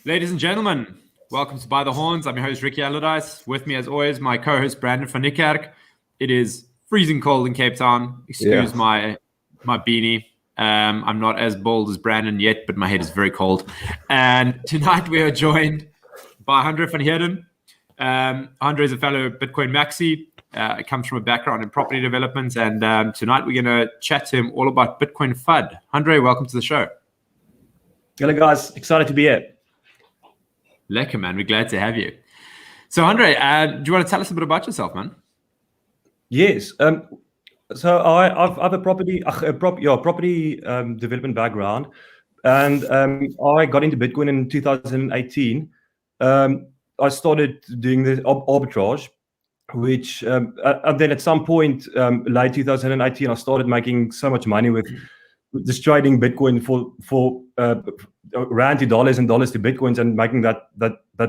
Ladies and gentlemen, welcome to By the Horns. I'm your host, Ricky Allardyce. With me, as always, my co-host, Brandon van Heerden. It is freezing cold in Cape Town. Excuse my beanie. I'm not as bold as Brandon yet, but my head is very cold. And tonight we are joined by Handre van Heerden. Handre is a fellow Bitcoin maxi. Comes from a background in property development. And tonight we're going to chat to him all about Bitcoin FUD. Handre, welcome to the show. Hello, guys. Excited to be here. Lekker, man. We're glad to have you. So, Handre, do you want to tell us a bit about yourself, man? Yes. So I have a property development background, and I got into Bitcoin in 2018. I started doing the arbitrage, which and then at some point late 2018, I started making so much money with just trading Bitcoin for rand to dollars and dollars to Bitcoins and making that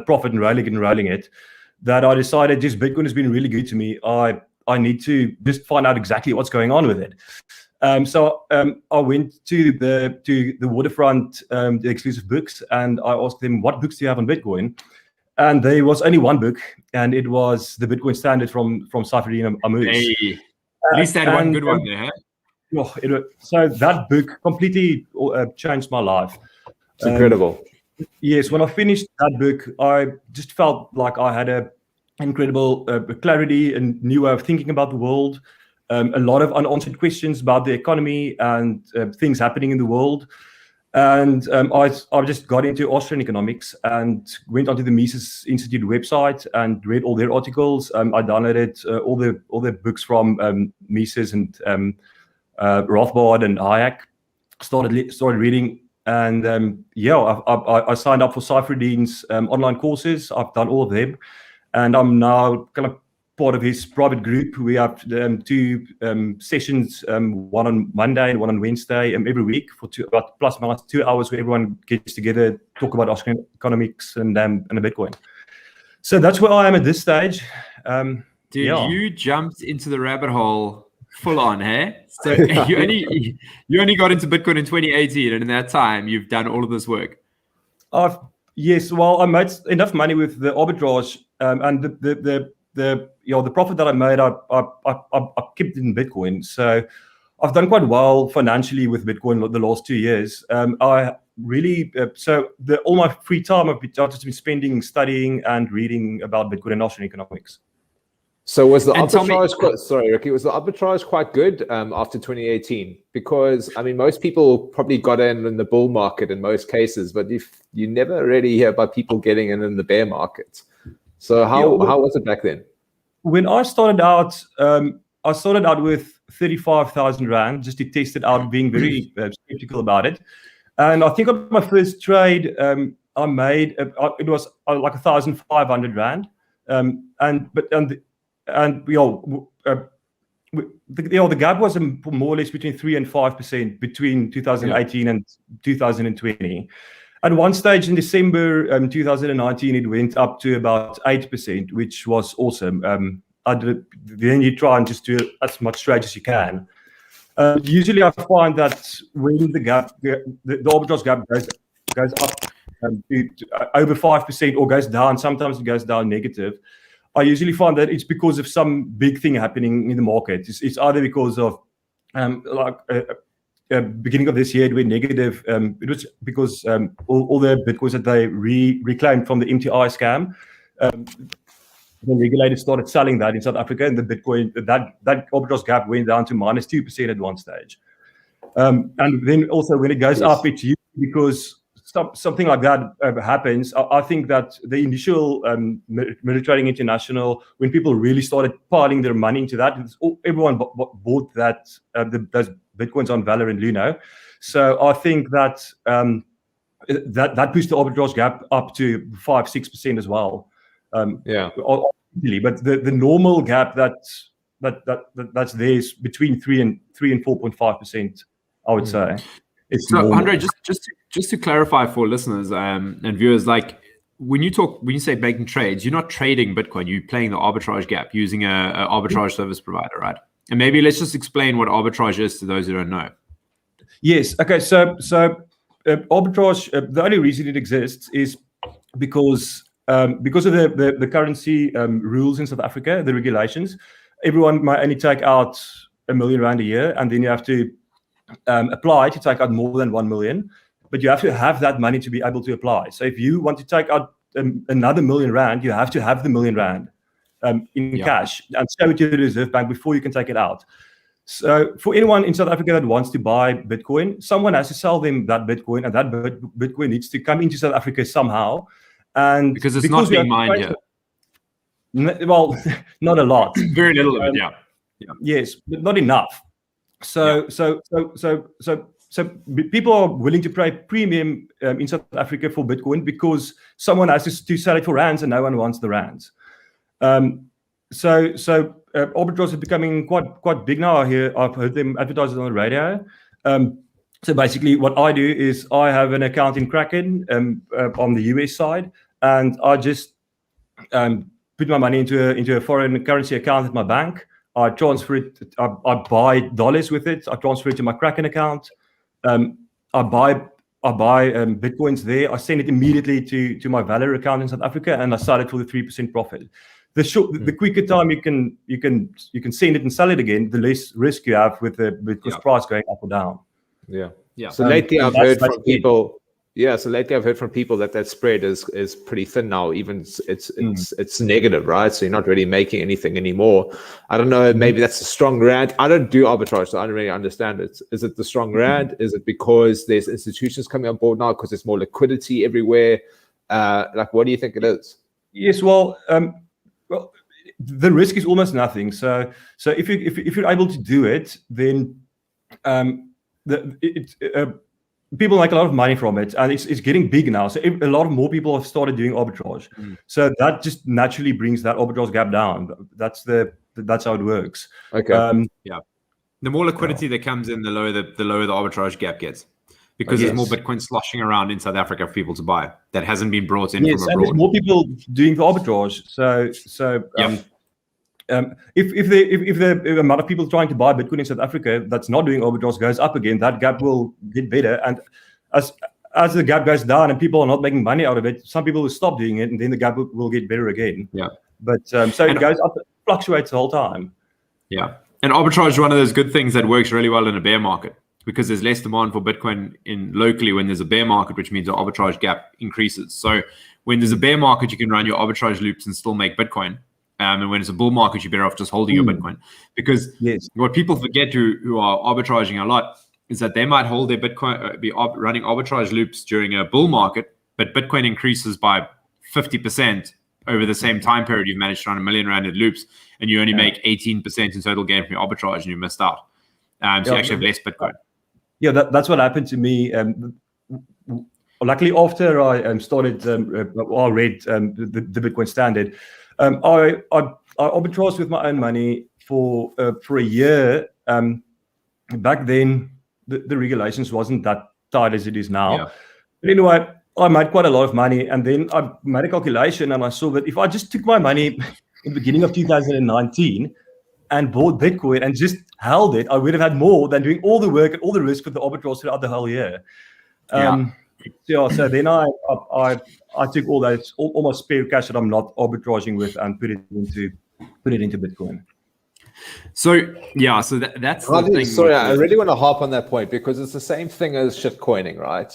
profit and rolling it, that I decided just Bitcoin has been really good to me. I need to just find out exactly what's going on with it. So I went to the Waterfront, the exclusive books, and I asked them, what books do you have on Bitcoin? And there was only one book, and it was the Bitcoin Standard from Saifedean Ammous. Hey, at least they had one good one there, huh? So that book completely changed my life. It's incredible. Yes, when I finished that book, I just felt like I had an incredible clarity and new way of thinking about the world. A lot of unanswered questions about the economy and things happening in the world. And I just got into Austrian economics and went onto the Mises Institute website and read all their articles. I downloaded all the books from Mises and Rothbard and Hayek. Started reading, and I signed up for Saifedean's online courses. I've done all of them, and I'm now kind of part of his private group. We have two sessions, one on Monday and one on Wednesday, every week for about plus minus 2 hours, where everyone gets together, talk about Austrian economics and the Bitcoin. So that's where I am at this stage. You jumped into the rabbit hole full on, hey? So you only got into Bitcoin in 2018, and in that time, you've done all of this work. Yes. Well, I made enough money with the arbitrage, and the profit that I made, I kept in Bitcoin. So I've done quite well financially with Bitcoin the last 2 years. I really all my free time I've just been spending studying and reading about Bitcoin and Austrian economics. So was the arbitrage sorry, Ricky, was the arbitrage quite good after 2018? Because I mean, most people probably got in the bull market in most cases, but you never really hear about people getting in the bear market. So how was it back then? When I started out, with 35,000 rand just to test it out, being very skeptical about it. And I think on my first trade, I made it was like 1,500 rand. The gap was more or less between 3 and 5% between 2018 and 2020. At one stage in December 2019, it went up to about 8%, which was awesome. Then you try and just do as much trade as you can. Usually, I find that when the arbitrage gap goes up to over 5% or goes down, sometimes it goes down negative. I usually find that it's because of some big thing happening in the market. It's either because of beginning of this year it went negative. It was because all the Bitcoins that they reclaimed from the MTI scam, the regulators started selling that in South Africa, and the Bitcoin that arbitrage gap went down to minus 2% at one stage. And then also when it goes up, it's usually because something like that happens. I think that the initial Military Trading International, when people really started piling their money into that, everyone bought that those Bitcoins on Valor and Luno. So I think that that pushed the arbitrage gap up to 5-6% as well. But the normal gap that's there is between 3 and 4.5%. I would say. So, Handre, just to clarify for listeners and viewers, like when you say making trades, you're not trading Bitcoin. You're playing the arbitrage gap using a arbitrage service provider, right? And maybe let's just explain what arbitrage is to those who don't know. Yes. Okay. So arbitrage. The only reason it exists is because of the currency rules in South Africa, the regulations. Everyone might only take out R1 million a year, and then you have to apply to take out more than 1 million. But you have to have that money to be able to apply. So if you want to take out another R1 million, you have to have the R1 million in cash and show it to the Reserve Bank before you can take it out. So for anyone in South Africa that wants to buy Bitcoin, someone has to sell them that Bitcoin, and that Bitcoin needs to come into South Africa somehow. And because it's not being mined here. Well, not a lot. Very little of it, yeah. Yes, but not enough. So people are willing to pay premium in South Africa for Bitcoin because someone has to sell it for rands, and no one wants the rands. So arbitrage is becoming quite big now. I've heard them advertise it on the radio. So basically, what I do is I have an account in Kraken on the US side, and I just put my money into a foreign currency account at my bank. I transfer it. I buy dollars with it. I transfer it to my Kraken account. I buy Bitcoins there. I send it immediately to my Valor account in South Africa, and I sell it for the 3% profit. The quicker time you can send it and sell it again, the less risk you have with the price going up or down. Yeah. So lately I've heard from people. Yeah, so lately I've heard from people that spread is pretty thin now. Even it's negative, right? So you're not really making anything anymore. I don't know. Maybe that's a strong rand. I don't do arbitrage, so I don't really understand it. Is it the strong rand? Is it because there's institutions coming on board now because there's more liquidity everywhere? What do you think it is? Yes, well, the risk is almost nothing. So if you're able to do it, then people make a lot of money from it, and it's getting big now. So a lot of more people have started doing arbitrage. So that just naturally brings that arbitrage gap down. That's how it works. Okay. The more liquidity that comes in, the lower the arbitrage gap gets, because there's more Bitcoin sloshing around in South Africa for people to buy that hasn't been brought in from abroad. There's more people doing the arbitrage. If the amount of people trying to buy Bitcoin in South Africa that's not doing arbitrage goes up again, that gap will get better. And as the gap goes down and people are not making money out of it, some people will stop doing it, and then the gap will get better again. But it goes up, it fluctuates the whole time. And arbitrage is one of those good things that works really well in a bear market, because there's less demand for Bitcoin locally when there's a bear market, which means the arbitrage gap increases. So when there's a bear market, you can run your arbitrage loops and still make Bitcoin. And when it's a bull market, you're better off just holding your Bitcoin. Because what people forget who are arbitraging a lot is that they might hold their Bitcoin, be running arbitrage loops during a bull market, but Bitcoin increases by 50% over the same time period. You've managed to run R1 million in loops, and you only make 18% in total gain from your arbitrage, and you missed out. So you actually have less Bitcoin. Yeah, that's what happened to me. Luckily, after I started, I read the Bitcoin Standard. I arbitraged with my own money for a year. Back then, the regulations wasn't that tight as it is now. But anyway, I made quite a lot of money, and then I made a calculation, and I saw that if I just took my money in the beginning of 2019 and bought Bitcoin and just held it, I would have had more than doing all the work and all the risk with the arbitrage throughout the whole year. So then I took all my spare cash that I'm not arbitraging with and put it into Bitcoin. So that's the thing. Sorry, I really want to harp on that point, because it's the same thing as shitcoining, right?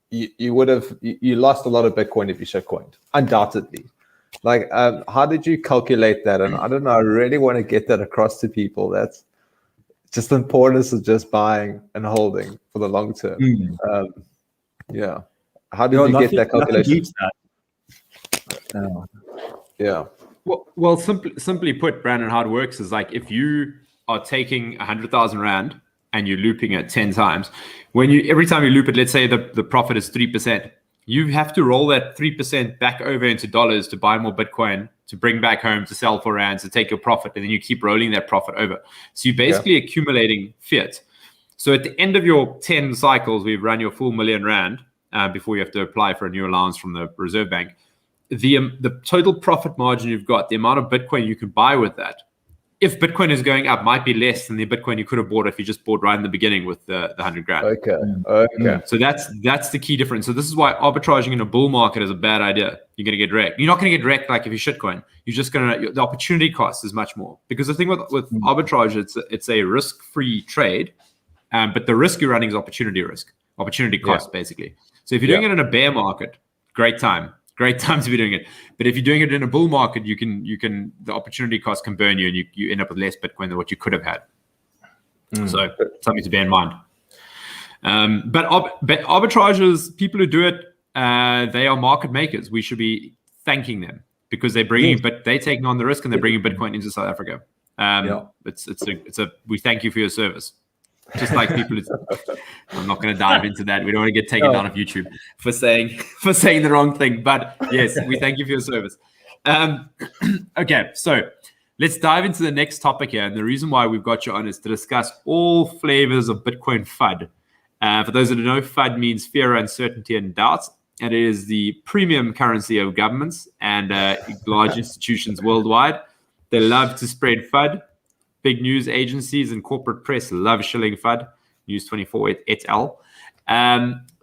You lost a lot of Bitcoin if you shitcoined, undoubtedly. How did you calculate that? And I don't know, I really want to get that across to people. That's just the importance of just buying and holding for the long term. How did you get that calculation? Well, simply put, Brandon, how it works is if you are taking 100,000 Rand and you're looping it 10 times, every time you loop it, let's say the profit is 3%, you have to roll that 3% back over into dollars to buy more Bitcoin, to bring back home, to sell for rands, to take your profit, and then you keep rolling that profit over. So you're basically accumulating fiat. So at the end of your 10 cycles, we've run your full R1 million before you have to apply for a new allowance from the Reserve Bank. The total profit margin you've got, the amount of Bitcoin you can buy with that, if Bitcoin is going up, might be less than the Bitcoin you could have bought if you just bought right in the beginning with the 100 grand. Okay. So that's the key difference. So this is why arbitraging in a bull market is a bad idea. You're going to get wrecked. You're not going to get wrecked like if you shitcoin. You're just going to, the opportunity cost is much more. Because the thing with arbitrage, it's a risk-free trade, but the risk you're running is opportunity cost, basically. So if you're doing it in a bear market, great time to be doing it. But if you're doing it in a bull market, you can the opportunity cost can burn you, and you end up with less Bitcoin than what you could have had. So something to bear in mind. But arbitragers, people who do it, they are market makers. We should be thanking them because they're bringing, but they're taking on the risk and they're bringing Bitcoin into South Africa. We thank you for your service. Just like people, I'm not going to dive into that. We don't want to get taken down off YouTube for saying the wrong thing. But yes, we thank you for your service. Okay, so let's dive into the next topic here. And the reason why we've got you on is to discuss all flavors of Bitcoin FUD. For those that don't know, FUD means fear, uncertainty, and doubt. And it is the premium currency of governments and large institutions worldwide. They love to spread FUD. Big news agencies and corporate press love shilling FUD. News 24 et al.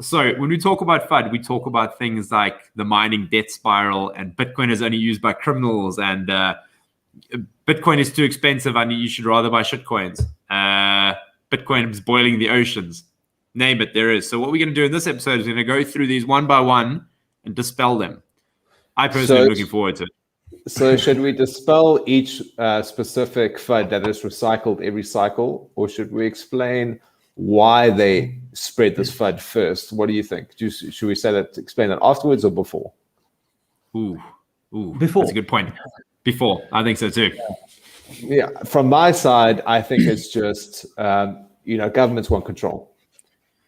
So when we talk about FUD, we talk about things like the mining debt spiral and Bitcoin is only used by criminals and Bitcoin is too expensive and you should rather buy shitcoins. Bitcoin is boiling the oceans. Name it, there is. So what we're going to do in this episode is we're going to go through these one by one and dispel them. I personally am looking forward to it. So should we dispel each specific FUD that is recycled every cycle, or should we explain why they spread this FUD first? What do you think? Should we explain that afterwards or before? Ooh, before. That's a good point. Before, I think so too. Yeah, from my side, I think it's just governments want control.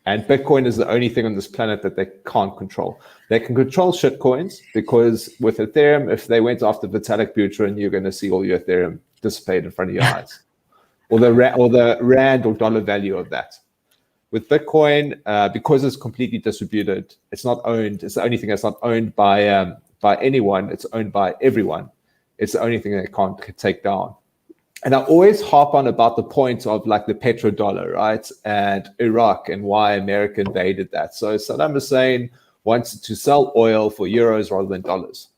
And Bitcoin is the only thing on this planet that they can't control. They can control shitcoins because with Ethereum, if they went after Vitalik Buterin, you're going to see all your Ethereum dissipate in front of your eyes, or the rand or dollar value of that. With Bitcoin, because it's completely distributed, it's not owned. It's the only thing that's not owned by anyone. It's owned by everyone. It's the only thing they can't take down. And I always harp on about the point of like the petrodollar, right? And Iraq and why America invaded that. So Saddam Hussein wants to sell oil for euros rather than dollars.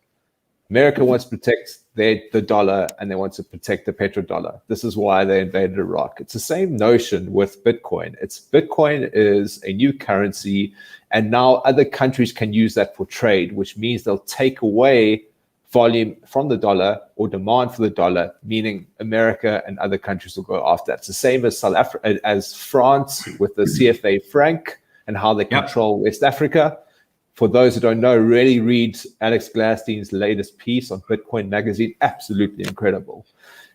America wants to protect the dollar and they want to protect the petrodollar. This is why they invaded Iraq. It's the same notion with Bitcoin. Bitcoin is a new currency and now other countries can use that for trade, which means they'll take away volume from the dollar or demand for the dollar, meaning America and other countries will go after that. It's the same as as France with the CFA franc and how they control West Africa. For those who don't know, really read Alex Gladstein's latest piece on Bitcoin Magazine. Absolutely incredible.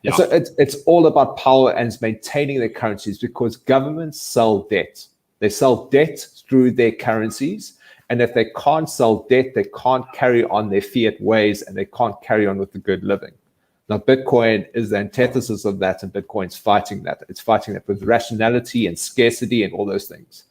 Yeah. So it's all about power and maintaining their currencies because governments sell debt. They sell debt through their currencies. And if they can't sell debt, they can't carry on their fiat ways and they can't carry on with the good living. Now, Bitcoin is the antithesis of that, and Bitcoin's fighting that. It's fighting that with rationality and scarcity and all those things.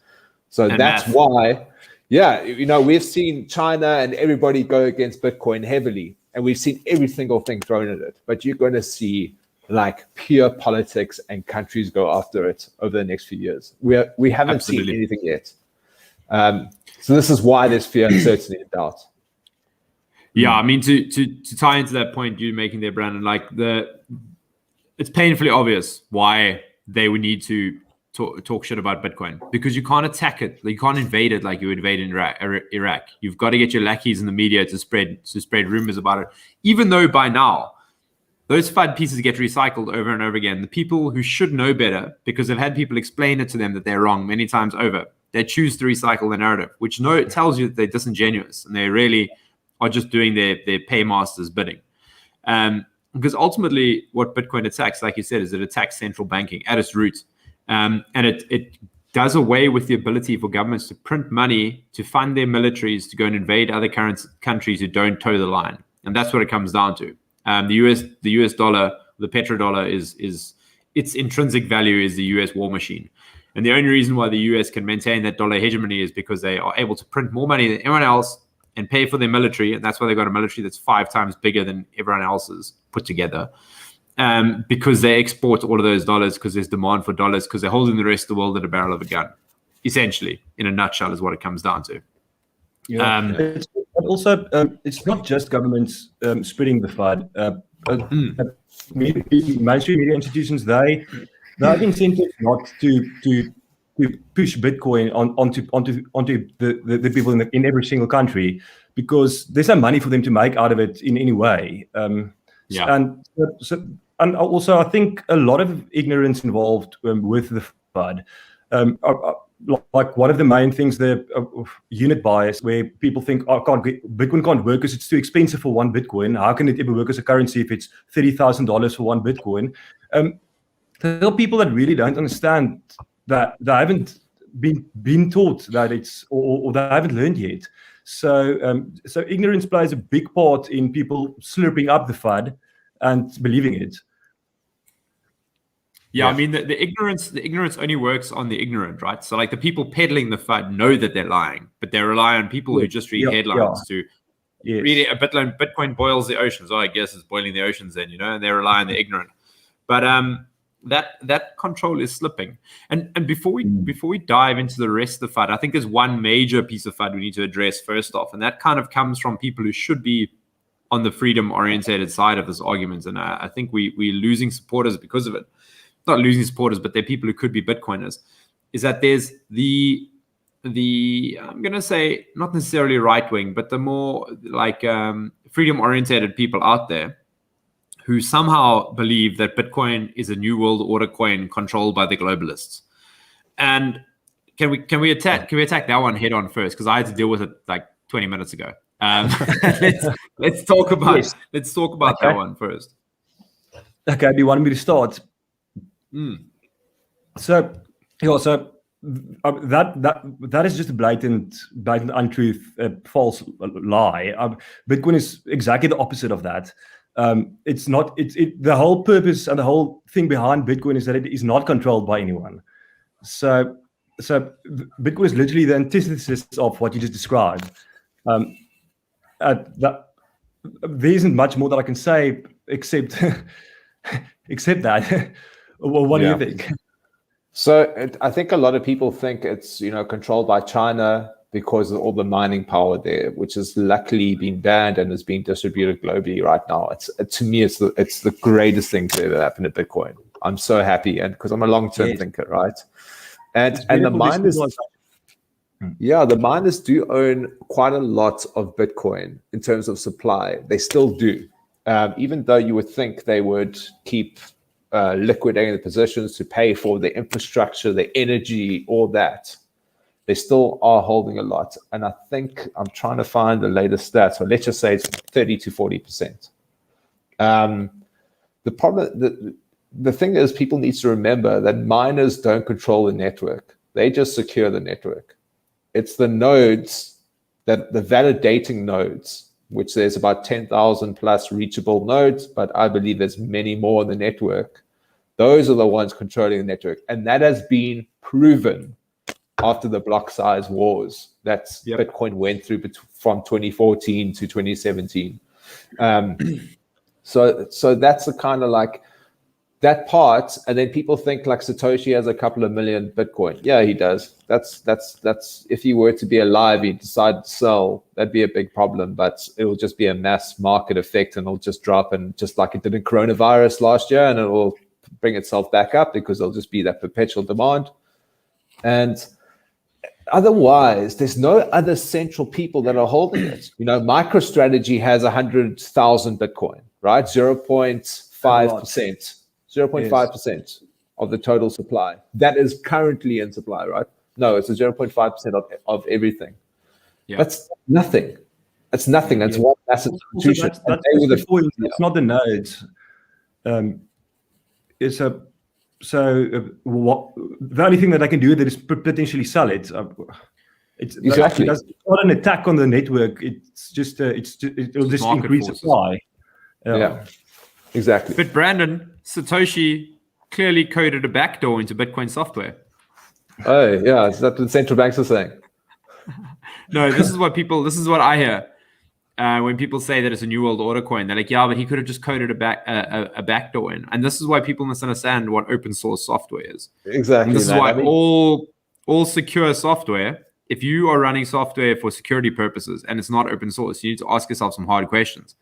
So that's why, we've seen China and everybody go against Bitcoin heavily, and we've seen every single thing thrown at it. But you're going to see like pure politics and countries go after it over the next few years. We haven't seen anything yet. So this is why there's fear, uncertainty, and doubt. Yeah, I mean, to tie into that point you're making there, Brandon, it's painfully obvious why they would need to talk shit about Bitcoin because you can't attack it, you can't invade it like you would invade in Iraq. You've got to get your lackeys in the media to spread rumors about it, even though by now those FUD pieces get recycled over and over again. The people who should know better, because they've had people explain it to them that they're wrong many times over, they choose to recycle the narrative, which tells you that they're disingenuous and they really are just doing their paymasters bidding. Because ultimately what Bitcoin attacks, like you said, is it attacks central banking at its root. And it does away with the ability for governments to print money to fund their militaries to go and invade other countries who don't toe the line. And that's what it comes down to. The US dollar, the petrodollar is its intrinsic value is the US war machine. And the only reason why the US can maintain that dollar hegemony is because they are able to print more money than everyone else and pay for their military. And that's why they've got a military that's 5 times bigger than everyone else's put together. because they export all of those dollars because there's demand for dollars because they're holding the rest of the world at a barrel of a gun. Essentially, in a nutshell, is what it comes down to. But also, it's not just governments spreading the FUD. Mainstream media institutions, they have incentive not to push Bitcoin onto the people in every single country because there's no money for them to make out of it in any way. And also, I think a lot of ignorance involved with the FUD. Like one of the main things, the unit bias, where people think, Bitcoin can't work because it's too expensive for one Bitcoin. How can it ever work as a currency if it's $30,000 for one Bitcoin? There are people that really don't understand that they haven't been taught that it's, or they haven't learned yet. So ignorance plays a big part in people slurping up the FUD and believing it. Yeah, I mean, the ignorance only works on the ignorant, right? So like the people peddling the FUD know that they're lying, but they rely on people who just read headlines to read it. Bitcoin boils the oceans. Oh, I guess it's boiling the oceans then, and they rely on the ignorant. But that control is slipping. And before we dive into the rest of the FUD, I think there's one major piece of FUD we need to address first off, and that kind of comes from people who should be on the freedom-oriented side of this argument. And I think we're losing supporters because of it. Not losing supporters, but they're people who could be Bitcoiners, is that there's the I'm going to say not necessarily right-wing, but the more like freedom-oriented people out there who somehow believe that Bitcoin is a new world order coin controlled by the globalists. And can we attack that one head on first? Because I had to deal with it like 20 minutes ago. Let's talk about that one first. Okay, do you want me to start? So that is just a blatant untruth, false lie. Bitcoin is exactly the opposite of that. It's not. The whole purpose and the whole thing behind Bitcoin is that it is not controlled by anyone. So Bitcoin is literally the antithesis of what you just described. There isn't much more that I can say except that. Well, what do you think? So I think a lot of people think it's controlled by China because of all the mining power there, which has luckily been banned and is being distributed globally right now. To me, it's the greatest thing to ever happen to Bitcoin. I'm so happy, and because I'm a long-term thinker, right? And the miners, the miners do own quite a lot of Bitcoin in terms of supply. They still do, even though you would think they would keep liquidating the positions to pay for the infrastructure, the energy, all that. They still are holding a lot. And I think I'm trying to find the latest stats. So let's just say it's 30 to 40%. The problem, the thing is, people need to remember that miners don't control the network. They just secure the network. It's the nodes, the validating nodes, which there's about 10,000 plus reachable nodes, but I believe there's many more in the network. Those are the ones controlling the network. And that has been proven after the block size wars that Bitcoin went through from 2014 to 2017. So that's the kind of like that part. And then people think like Satoshi has a couple of million Bitcoin. Yeah, he does. That's if he were to be alive, he'd decide to sell. That'd be a big problem, but it will just be a mass market effect and it'll just drop, and just like it did in coronavirus last year, and it will bring itself back up because there'll just be that perpetual demand. And otherwise, there's no other central people that are holding it. MicroStrategy has 100,000 Bitcoin, right? 0.5%. 0.5% of the total supply. That is currently in supply, right? No, it's a 0.5% of everything. Yeah. That's nothing. That's nothing. That's one massive institution. That's the point. It's not the nodes. The only thing that I can do with it is potentially sell it. Exactly. It's not an attack on the network. It's just it'll just increase supply. Yeah, exactly. But Brandon, Satoshi clearly coded a backdoor into Bitcoin software. Oh yeah, is that what the central banks are saying? No, this is what I hear. when people say that it's a New World Order coin, they're like, yeah, but he could have just coded a backdoor in. And this is why people misunderstand what open source software is. Exactly. And this is why all secure software, if you are running software for security purposes and it's not open source, you need to ask yourself some hard questions.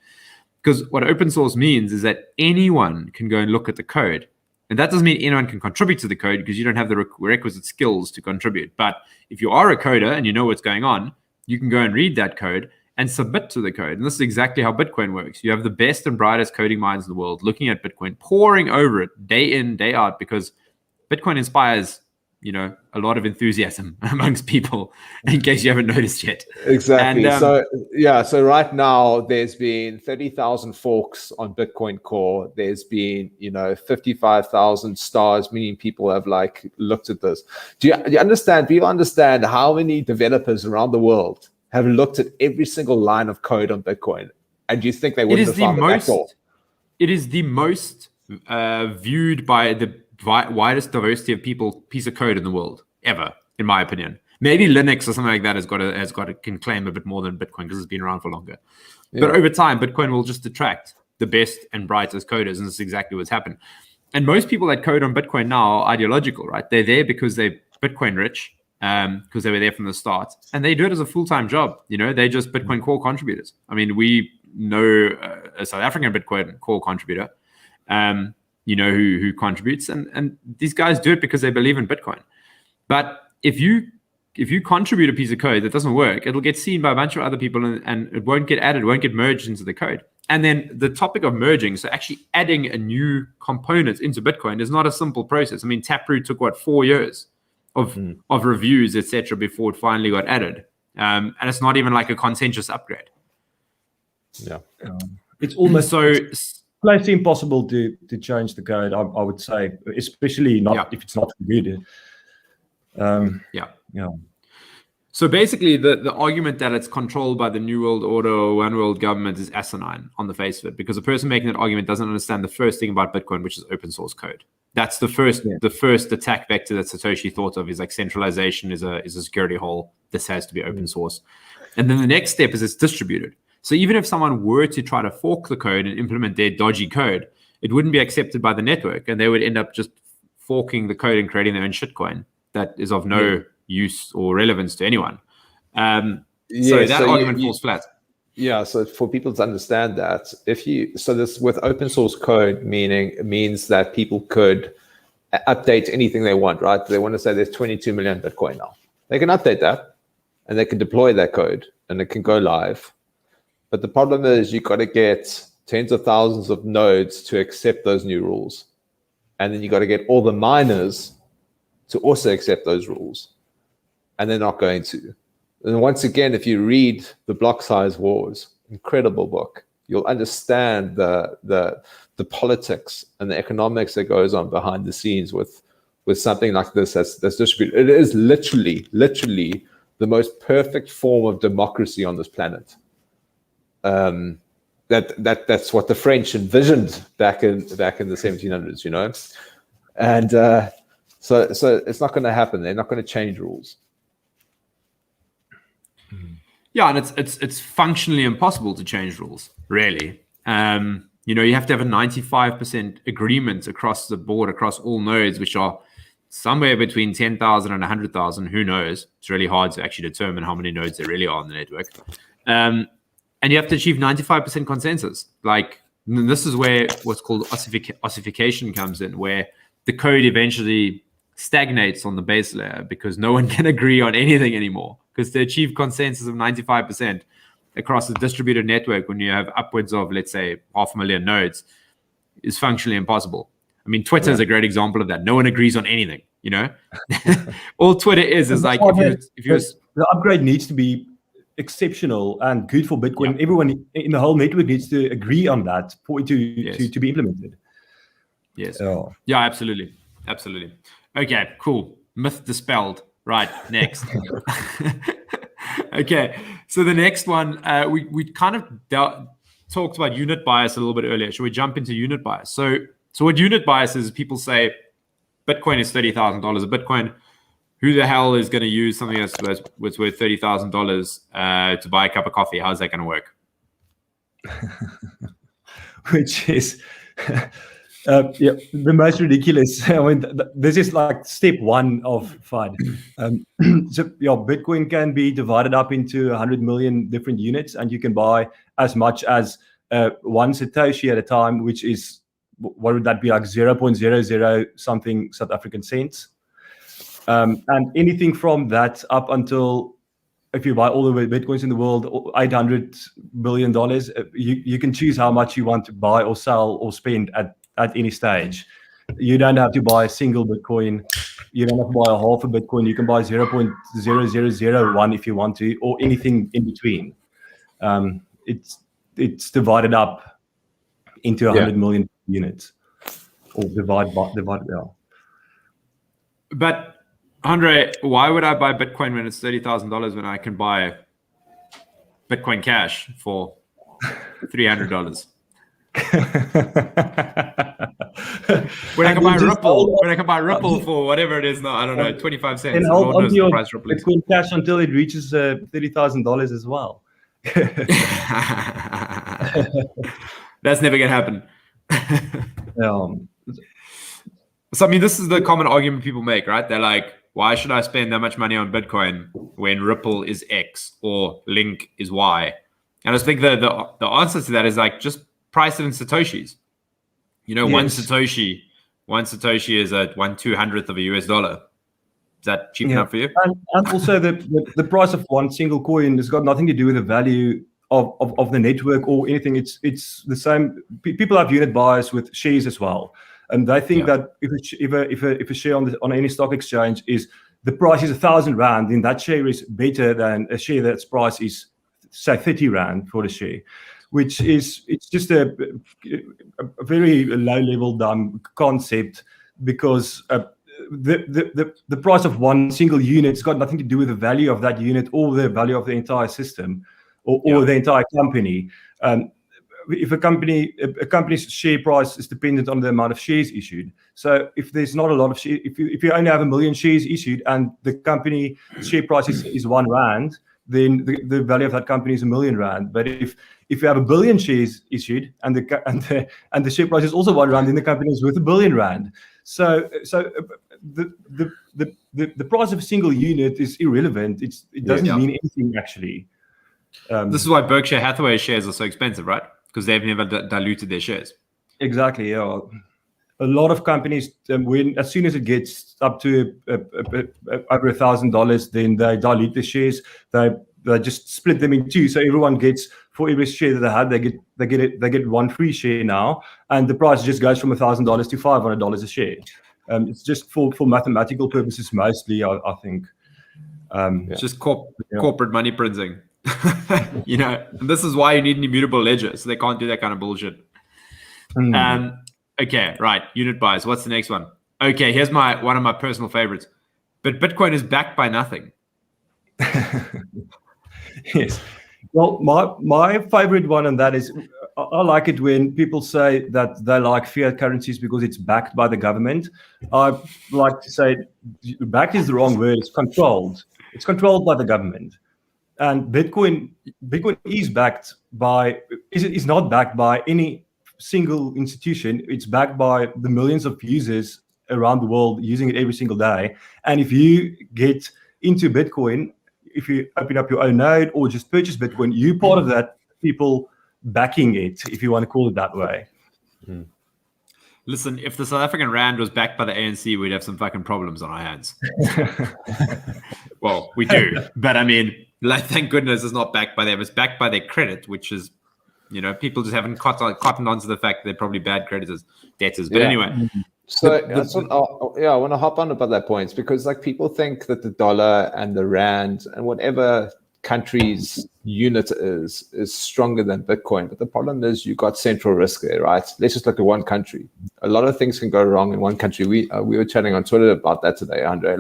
Because what open source means is that anyone can go and look at the code. And that doesn't mean anyone can contribute to the code because you don't have the requisite skills to contribute. But if you are a coder and you know what's going on, you can go and read that code and submit to the code. And this is exactly how Bitcoin works. You have the best and brightest coding minds in the world looking at Bitcoin, poring over it day in, day out, because Bitcoin inspires, a lot of enthusiasm amongst people, in case you haven't noticed yet. Exactly. And, so right now there's been 30,000 forks on Bitcoin Core. There's been, 55,000 stars, meaning people have looked at this. Do you understand? People understand how many developers around the world have looked at every single line of code on Bitcoin, and do you think they wouldn't have found the backdoor? It is the most viewed by the widest diversity of people piece of code in the world ever, in my opinion. Maybe Linux or something like that can claim a bit more than Bitcoin because it's been around for longer. Yeah. But over time, Bitcoin will just attract the best and brightest coders, and this is exactly what's happened. And most people that code on Bitcoin now are ideological, right? They're there because they're Bitcoin rich, because they were there from the start, and they do it as a full-time job. They're just Bitcoin core contributors. I mean, we know a South African Bitcoin core contributor, who contributes, and these guys do it because they believe in Bitcoin. But if you contribute a piece of code that doesn't work, it'll get seen by a bunch of other people, and it won't get added, won't get merged into the code. And then the topic of merging, so actually adding a new component into Bitcoin, is not a simple process. I mean, Taproot took 4 years of reviews, etc., before it finally got added, and it's not even like a consensus upgrade. Yeah, it's almost close to impossible to change the code. I would say, especially if it's not good. So basically, the argument that it's controlled by the New World Order or One World government is asinine on the face of it, because the person making that argument doesn't understand the first thing about Bitcoin, which is open source code. That's the first attack vector that Satoshi thought of, is like centralization is a security hole. This has to be open source. And then the next step is it's distributed. So even if someone were to try to fork the code and implement their dodgy code, it wouldn't be accepted by the network, and they would end up just forking the code and creating their own shitcoin that is of no use or relevance to anyone. So that argument falls flat. Yeah, so for people to understand that, this with open source code means that people could update anything they want, right? They want to say there's 22 million Bitcoin now. They can update that, and they can deploy that code, and it can go live. But the problem is you got to get tens of thousands of nodes to accept those new rules. And then you got to get all the miners to also accept those rules. And they're not going to. And once again, if you read The Block Size Wars, incredible book, you'll understand the politics and the economics that goes on behind the scenes with something like this that's distributed. It is literally the most perfect form of democracy on this planet. That's what the French envisioned back in the 1700s, and so it's not going to happen. They're not going to change rules. Yeah, and it's functionally impossible to change rules, really. You have to have a 95% agreement across the board, across all nodes, which are somewhere between 10,000 and 100,000. Who knows? It's really hard to actually determine how many nodes there really are on the network. And you have to achieve 95% consensus. This is where what's called ossification comes in, where the code eventually stagnates on the base layer because no one can agree on anything anymore. Because to achieve consensus of 95% across a distributed network when you have upwards of, let's say, 500,000 nodes is functionally impossible. I mean, Twitter is a great example of that. No one agrees on anything, All Twitter is like, the upgrade needs to be exceptional and good for Bitcoin. Yeah. Everyone in the whole network needs to agree on that for it to be implemented. Yes. Oh. Yeah, absolutely. Okay, cool. Myth dispelled. Right, next. Okay, so the next one, we kind of talked about unit bias a little bit earlier. Should we jump into unit bias? So what unit bias is, people say Bitcoin is $30,000 a Bitcoin. Who the hell is going to use something that's worth $30,000 to buy a cup of coffee? How's that going to work? which is the most ridiculous. I mean, this is like step one of FUD. So Bitcoin can be divided up into 100 million different units, and you can buy as much as one Satoshi at a time, which is, what would that be, like 0.00 something South African cents. And anything from that up until, if you buy all the Bitcoins in the world, $800 billion, you can choose how much you want to buy or sell or spend at any stage. You don't have to buy a single Bitcoin. You don't have to buy a half a Bitcoin. You can buy 0.0001 if you want to, or anything in between. It's divided up into 100 million units, or divided. But Handre, why would I buy Bitcoin when it's $30,000 when I can buy Bitcoin Cash for $300? When I can buy Ripple for whatever it is now, I don't know, 25 cents. And Lord knows your the price Ripple is. Bitcoin Cash until it reaches $30,000 as well. That's never gonna happen. So I mean, this is the common argument people make, right? They're like, why should I spend that much money on Bitcoin when Ripple is X or Link is Y? And I just think the answer to that is like, just price it in Satoshis. One Satoshi is a 1/200th of a US dollar. Is that cheap enough for you? And also the price of one single coin has got nothing to do with the value of the network or anything. It's the same. People have unit bias with shares as well. And they think that if a share on any stock exchange is, the price is 1,000 rand, then that share is better than a share that's price is, say, 30 rand for the share, which is, it's just a very low level dumb concept, because the price of one single unit's got nothing to do with the value of that unit or the value of the entire system or the entire company. If a company's share price is dependent on the amount of shares issued. So if there's not a lot of shares, if you only have 1 million shares issued and the company share price is 1 rand, then the value of that company is 1 million rand. But if you have 1 billion shares issued and the share price is also 1 rand, then the company is worth 1 billion rand. So the price of a single unit is irrelevant. It doesn't mean anything actually. This is why Berkshire Hathaway shares are so expensive, right? Because they've never diluted their shares. Exactly. Yeah. A lot of companies, as soon as it gets up to over $1,000, then they dilute the shares. They just split them in two. So everyone gets, for every share that they had, they get one free share now, and the price just goes from $1,000 to $500 a share. It's just for mathematical purposes mostly, I think. It's just corporate money printing. And this is why you need an immutable ledger, so they can't do that kind of bullshit. Okay, right. Unit bias. What's the next one? Okay, here's one of my personal favorites. But Bitcoin is backed by nothing. Yes. Well, my favorite one on that is, I like it when people say that they like fiat currencies because it's backed by the government. I like to say backed is the wrong word. It's controlled. It's controlled by the government. And Bitcoin is backed by, is not backed by any single institution. It's backed by the millions of users around the world using it every single day. And if you get into Bitcoin, if you open up your own node or just purchase Bitcoin, you're part of that people backing it, if you want to call it that way. Listen, if the South African Rand was backed by the ANC, we'd have some fucking problems on our hands. Well, we do. But I mean, thank goodness it's not backed by them. It's backed by their credit, which is, people just haven't cottoned onto the fact that they're probably bad debtors. But anyway. So I want to hop on about that point, because people think that the dollar and the rand and whatever country's unit is stronger than Bitcoin. But the problem is you got central risk there, right? Let's just look at one country. A lot of things can go wrong in one country. We were chatting on Twitter about that today, Andre.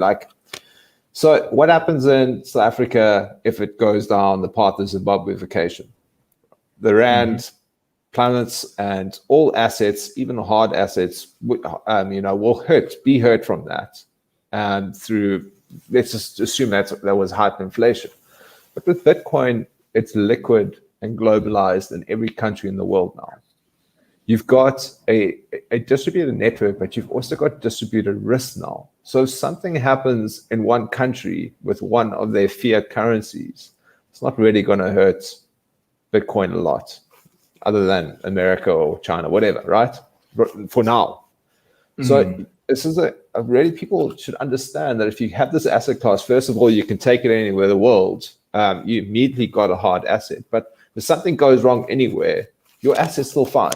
So what happens in South Africa if it goes down the path of Zimbabwefication? The rand plummets, and all assets, even hard assets, will be hurt from that. Through, let's just assume that there was hyperinflation. But with Bitcoin, it's liquid and globalized in every country in the world now. You've got a distributed network, but you've also got distributed risk now. So if something happens in one country with one of their fiat currencies, it's not really going to hurt Bitcoin a lot, other than America or China, whatever, right? For now. So this is a really, people should understand that if you have this asset class, first of all, you can take it anywhere in the world. You immediately got a hard asset. But if something goes wrong anywhere, your asset's still fine.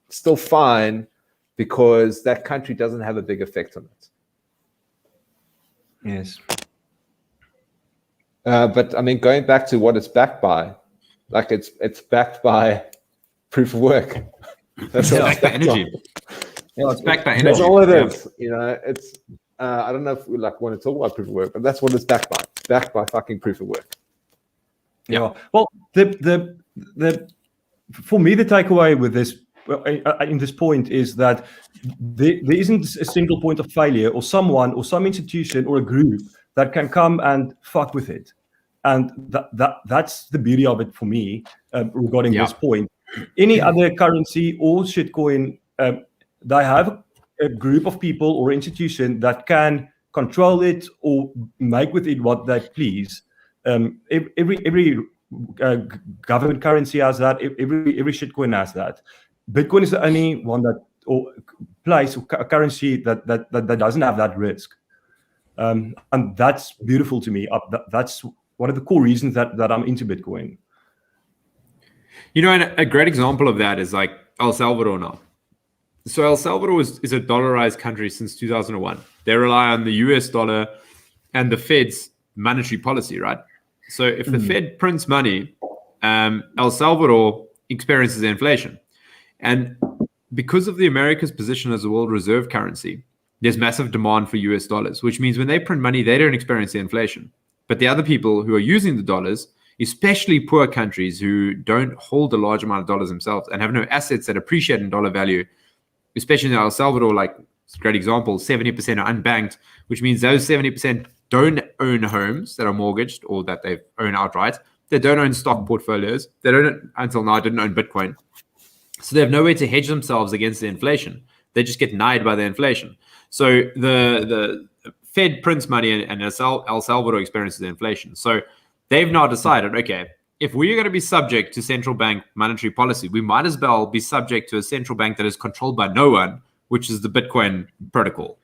It's still fine because that country doesn't have a big effect on it. Yes. But I mean, going back to what it's backed by, like it's backed by proof of work. That's backed by energy. Yeah, it's backed by energy. That's all it is. You know, it's I don't know if we like want to talk about proof of work, but that's what it's backed by. It's backed by fucking proof of work. Yeah. Well, the for me, the takeaway with this in this point is that there isn't a single point of failure or someone or some institution or a group that can come and fuck with it. And that's the beauty of it for me regarding this point. Any other currency or shitcoin, they have a group of people or institution that can control it or make with it what they please. Every government currency has that. Every shitcoin has that. Bitcoin is the only one that or place or currency that doesn't have that risk, and that's beautiful to me. That's one of the core reasons that I'm into Bitcoin. You know, and a great example of that is like El Salvador now. So El Salvador is a dollarized country since 2001. They rely on the US dollar and the Fed's monetary policy, right? So if the Fed prints money, El Salvador experiences inflation. And because of the America's position as a world reserve currency, there's massive demand for US dollars, which means when they print money, they don't experience the inflation. But the other people who are using the dollars, especially poor countries who don't hold a large amount of dollars themselves and have no assets that appreciate in dollar value, especially in El Salvador, like it's a great example, 70% are unbanked, which means those 70% don't own homes that are mortgaged or that they own outright. They don't own stock portfolios. They don't, until now, didn't own Bitcoin. So they have no way to hedge themselves against the inflation. They just get knied by the inflation. So the Fed prints money and El Salvador experiences inflation. So they've now decided, okay, if we are going to be subject to central bank monetary policy, we might as well be subject to a central bank that is controlled by no one, which is the Bitcoin protocol,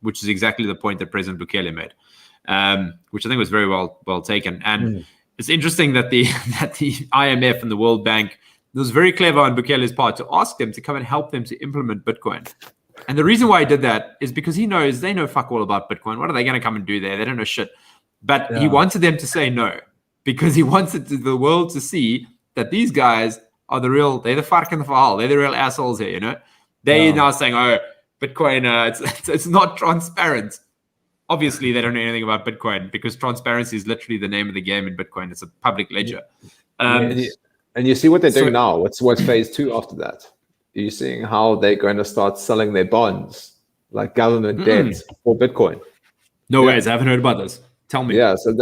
which is exactly the point that President Bukele made, which I think was very well taken. And it's interesting that the IMF and the World Bank, it was very clever on Bukele's part to ask them to come and help them to implement Bitcoin. And the reason why he did that is because he knows they know fuck all about Bitcoin. What are they going to come and do there? They don't know shit. But he wanted them to say no, because he wanted the world to see that these guys are the real, they're the vark and the verhaal. They're the real assholes here, you know? They're now saying, oh, Bitcoin, it's not transparent. Obviously, they don't know anything about Bitcoin because transparency is literally the name of the game in Bitcoin. It's a public ledger. And you see what they're doing now. What's phase 2 after that? You're seeing how they're going to start selling their bonds, like government debt for Bitcoin. No ways. I haven't heard about this. Tell me. Yeah, so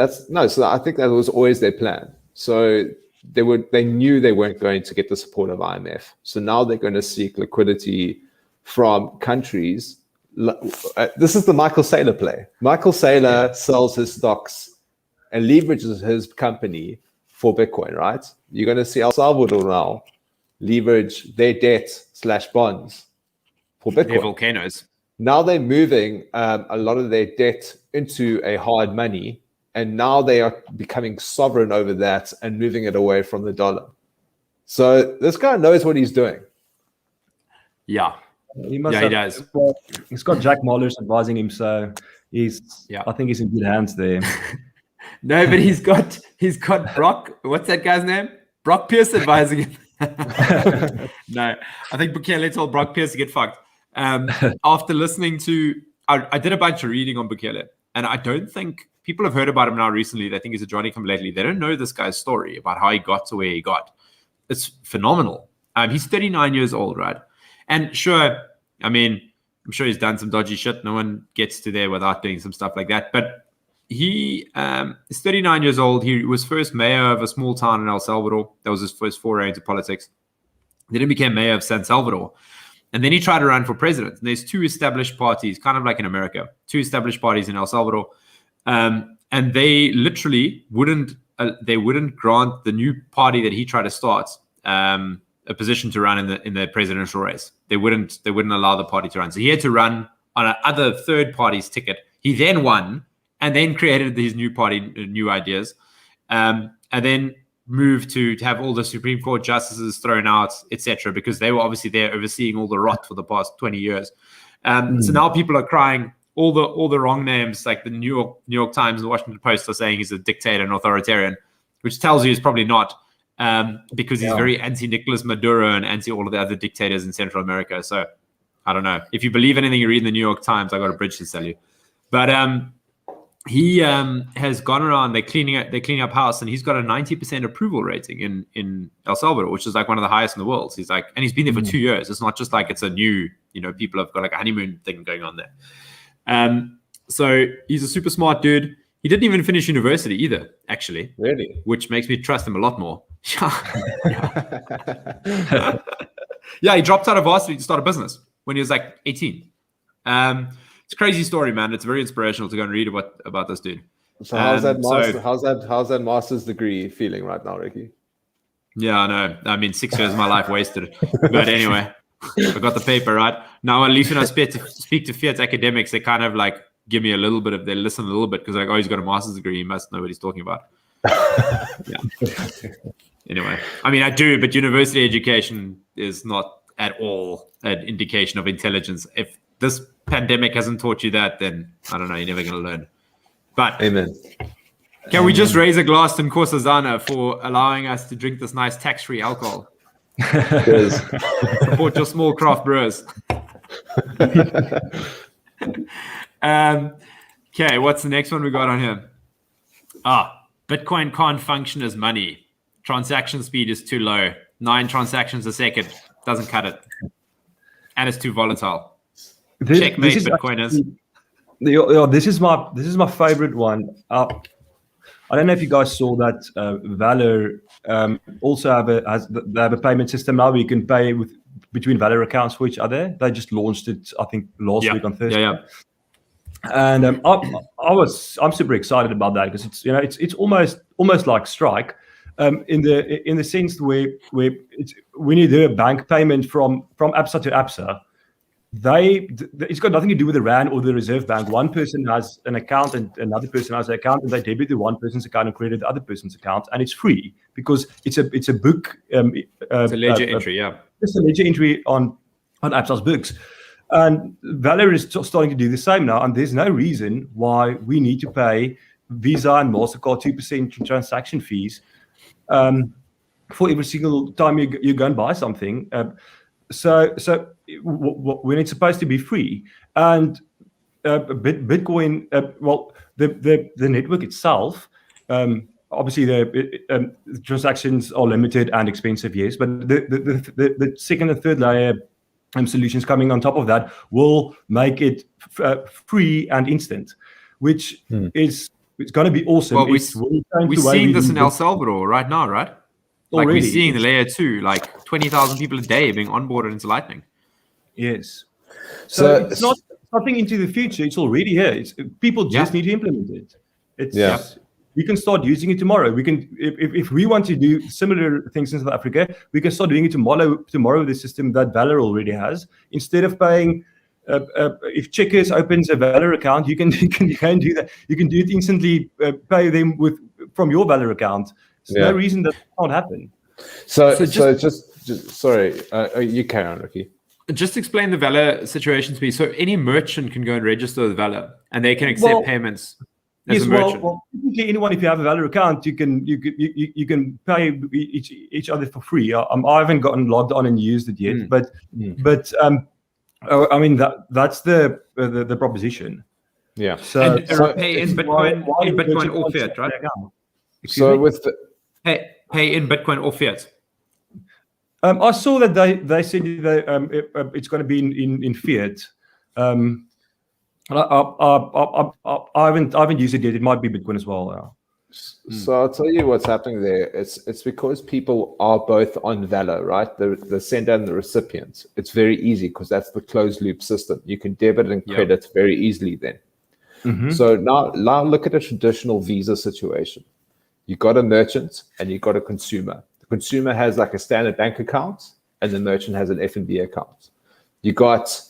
so I think that was always their plan. So they knew they weren't going to get the support of IMF. So now they're going to seek liquidity from countries. This is the Michael Saylor play. Michael Saylor sells his stocks and leverages his company for Bitcoin, right? You're going to see El Salvador now leverage their debt / bonds for Bitcoin. They're volcanoes. Now they're moving a lot of their debt into a hard money, and now they are becoming sovereign over that and moving it away from the dollar. So this guy knows what he's doing. Yeah. He does. He's got Jack Mallers advising him, so I think he's in good hands there. No, but he's got Brock. What's that guy's name? Brock Pierce advising him. No, I think Bukele told Brock Pierce to get fucked. After listening to, I did a bunch of reading on Bukele, and I don't think people have heard about him now recently. They think he's a Johnny come lately. They don't know this guy's story about how he got to where he got. It's phenomenal. He's 39 years old, right? And sure, I mean, I'm sure he's done some dodgy shit. No one gets to there without doing some stuff like that. But he is 39 years old. He was first mayor of a small town in El Salvador. That was his first foray into politics. Then he became mayor of San Salvador. And then he tried to run for president. And there's two established parties, kind of like in America, two established parties in El Salvador. And they literally wouldn't grant the new party that he tried to start a position to run in the presidential race. They wouldn't allow the party to run. So he had to run on another third party's ticket. He then won and then created his new party, new ideas, and then moved to have all the Supreme Court justices thrown out, etc., because they were obviously there overseeing all the rot for the past 20 years. So now people are crying all the wrong names, like the New York Times and the Washington Post are saying he's a dictator and authoritarian, which tells you he's probably not, because he's very anti-Nicolas Maduro and anti all of the other dictators in Central America. So I don't know. If you believe anything you read in the New York Times, I got a bridge to sell you. But he has gone around. They're cleaning up house, and he's got a 90% approval rating in El Salvador, which is like one of the highest in the world. He's like, and he's been there for 2 years. It's not just like it's a new, people have got like a honeymoon thing going on there. So he's a super smart dude. He didn't even finish university either, actually. Really? Which makes me trust him a lot more. Yeah, he dropped out of varsity to start a business when he was like 18. It's a crazy story, man. It's very inspirational to go and read about this dude. So how's that master's degree feeling right now, Ricky? Yeah, I know. I mean, 6 years of my life wasted. But anyway, I got the paper, right? Now, at least when I speak to FUD academics, they kind of like give me they listen a little bit because like, oh, he's got a master's degree. He must know what he's talking about. Yeah. Anyway, I mean, I do, but university education is not at all an indication of intelligence. If this pandemic hasn't taught you that, then I don't know, you're never going to learn. But amen. Can we just raise a glass to Nkosazana for allowing us to drink this nice tax-free alcohol? Support your small craft brewers. Okay, what's the next one we got on here? Bitcoin can't function as money. Transaction speed is too low. 9 transactions a second. Doesn't cut it. And it's too volatile. Checkmate, Bitcoiners. This is my favorite one. I don't know if you guys saw that Valor also have a payment system now where you can pay between Valor accounts for each other. They just launched it, I think, last week on Thursday. Yeah. And I'm super excited about that because it's almost like Strike, in the sense where when you do a bank payment from ABSA to ABSA, it's got nothing to do with the RAN or the Reserve Bank. One person has an account and another person has an account, and they debit the one person's account and credit the other person's account, and it's free because it's a book. It's a ledger entry, yeah. It's a ledger entry on ABSA's books. And Valor is starting to do the same now, and there's no reason why we need to pay Visa and MasterCard 2% transaction fees for every single time you go and buy something. So when it's supposed to be free, and Bitcoin, the network itself, obviously the transactions are limited and expensive, yes, but the second and third layer solutions coming on top of that will make it free and instant, which is it's going to be awesome. Well, we're seeing this in El Salvador right now, right? Like already. We're seeing the layer 2, like 20,000 people a day being onboarded into Lightning. Yes. So it's not something into the future. It's already here. People just need to implement it. We can start using it tomorrow. We can, if we want to do similar things in South Africa, we can start doing it tomorrow with the system that Valor already has. Instead of paying, if Checkers opens a Valor account, you can do that. You can do it instantly. Pay them from your Valor account. There's no reason that can't happen. So just sorry, you carry on, Ricky. Just explain the Valor situation to me. So any merchant can go and register with Valor, and they can accept payments. Yes, typically anyone, if you have a Valor account, you can pay each other for free. I haven't gotten logged on and used it yet, but I mean that's the proposition. Yeah. So pay in Bitcoin, or fiat, right? So with the pay in Bitcoin or fiat. I saw that they said that it's going to be in fiat. I haven't used it yet. It might be Bitcoin as well. Yeah. So I'll tell you what's happening there. It's because people are both on Valor, right? The sender and the recipient. It's very easy because that's the closed loop system. You can debit and credit very easily then. So now look at a traditional Visa situation. You got a merchant and you got a consumer. The consumer has like a standard bank account and the merchant has an F&B account. You got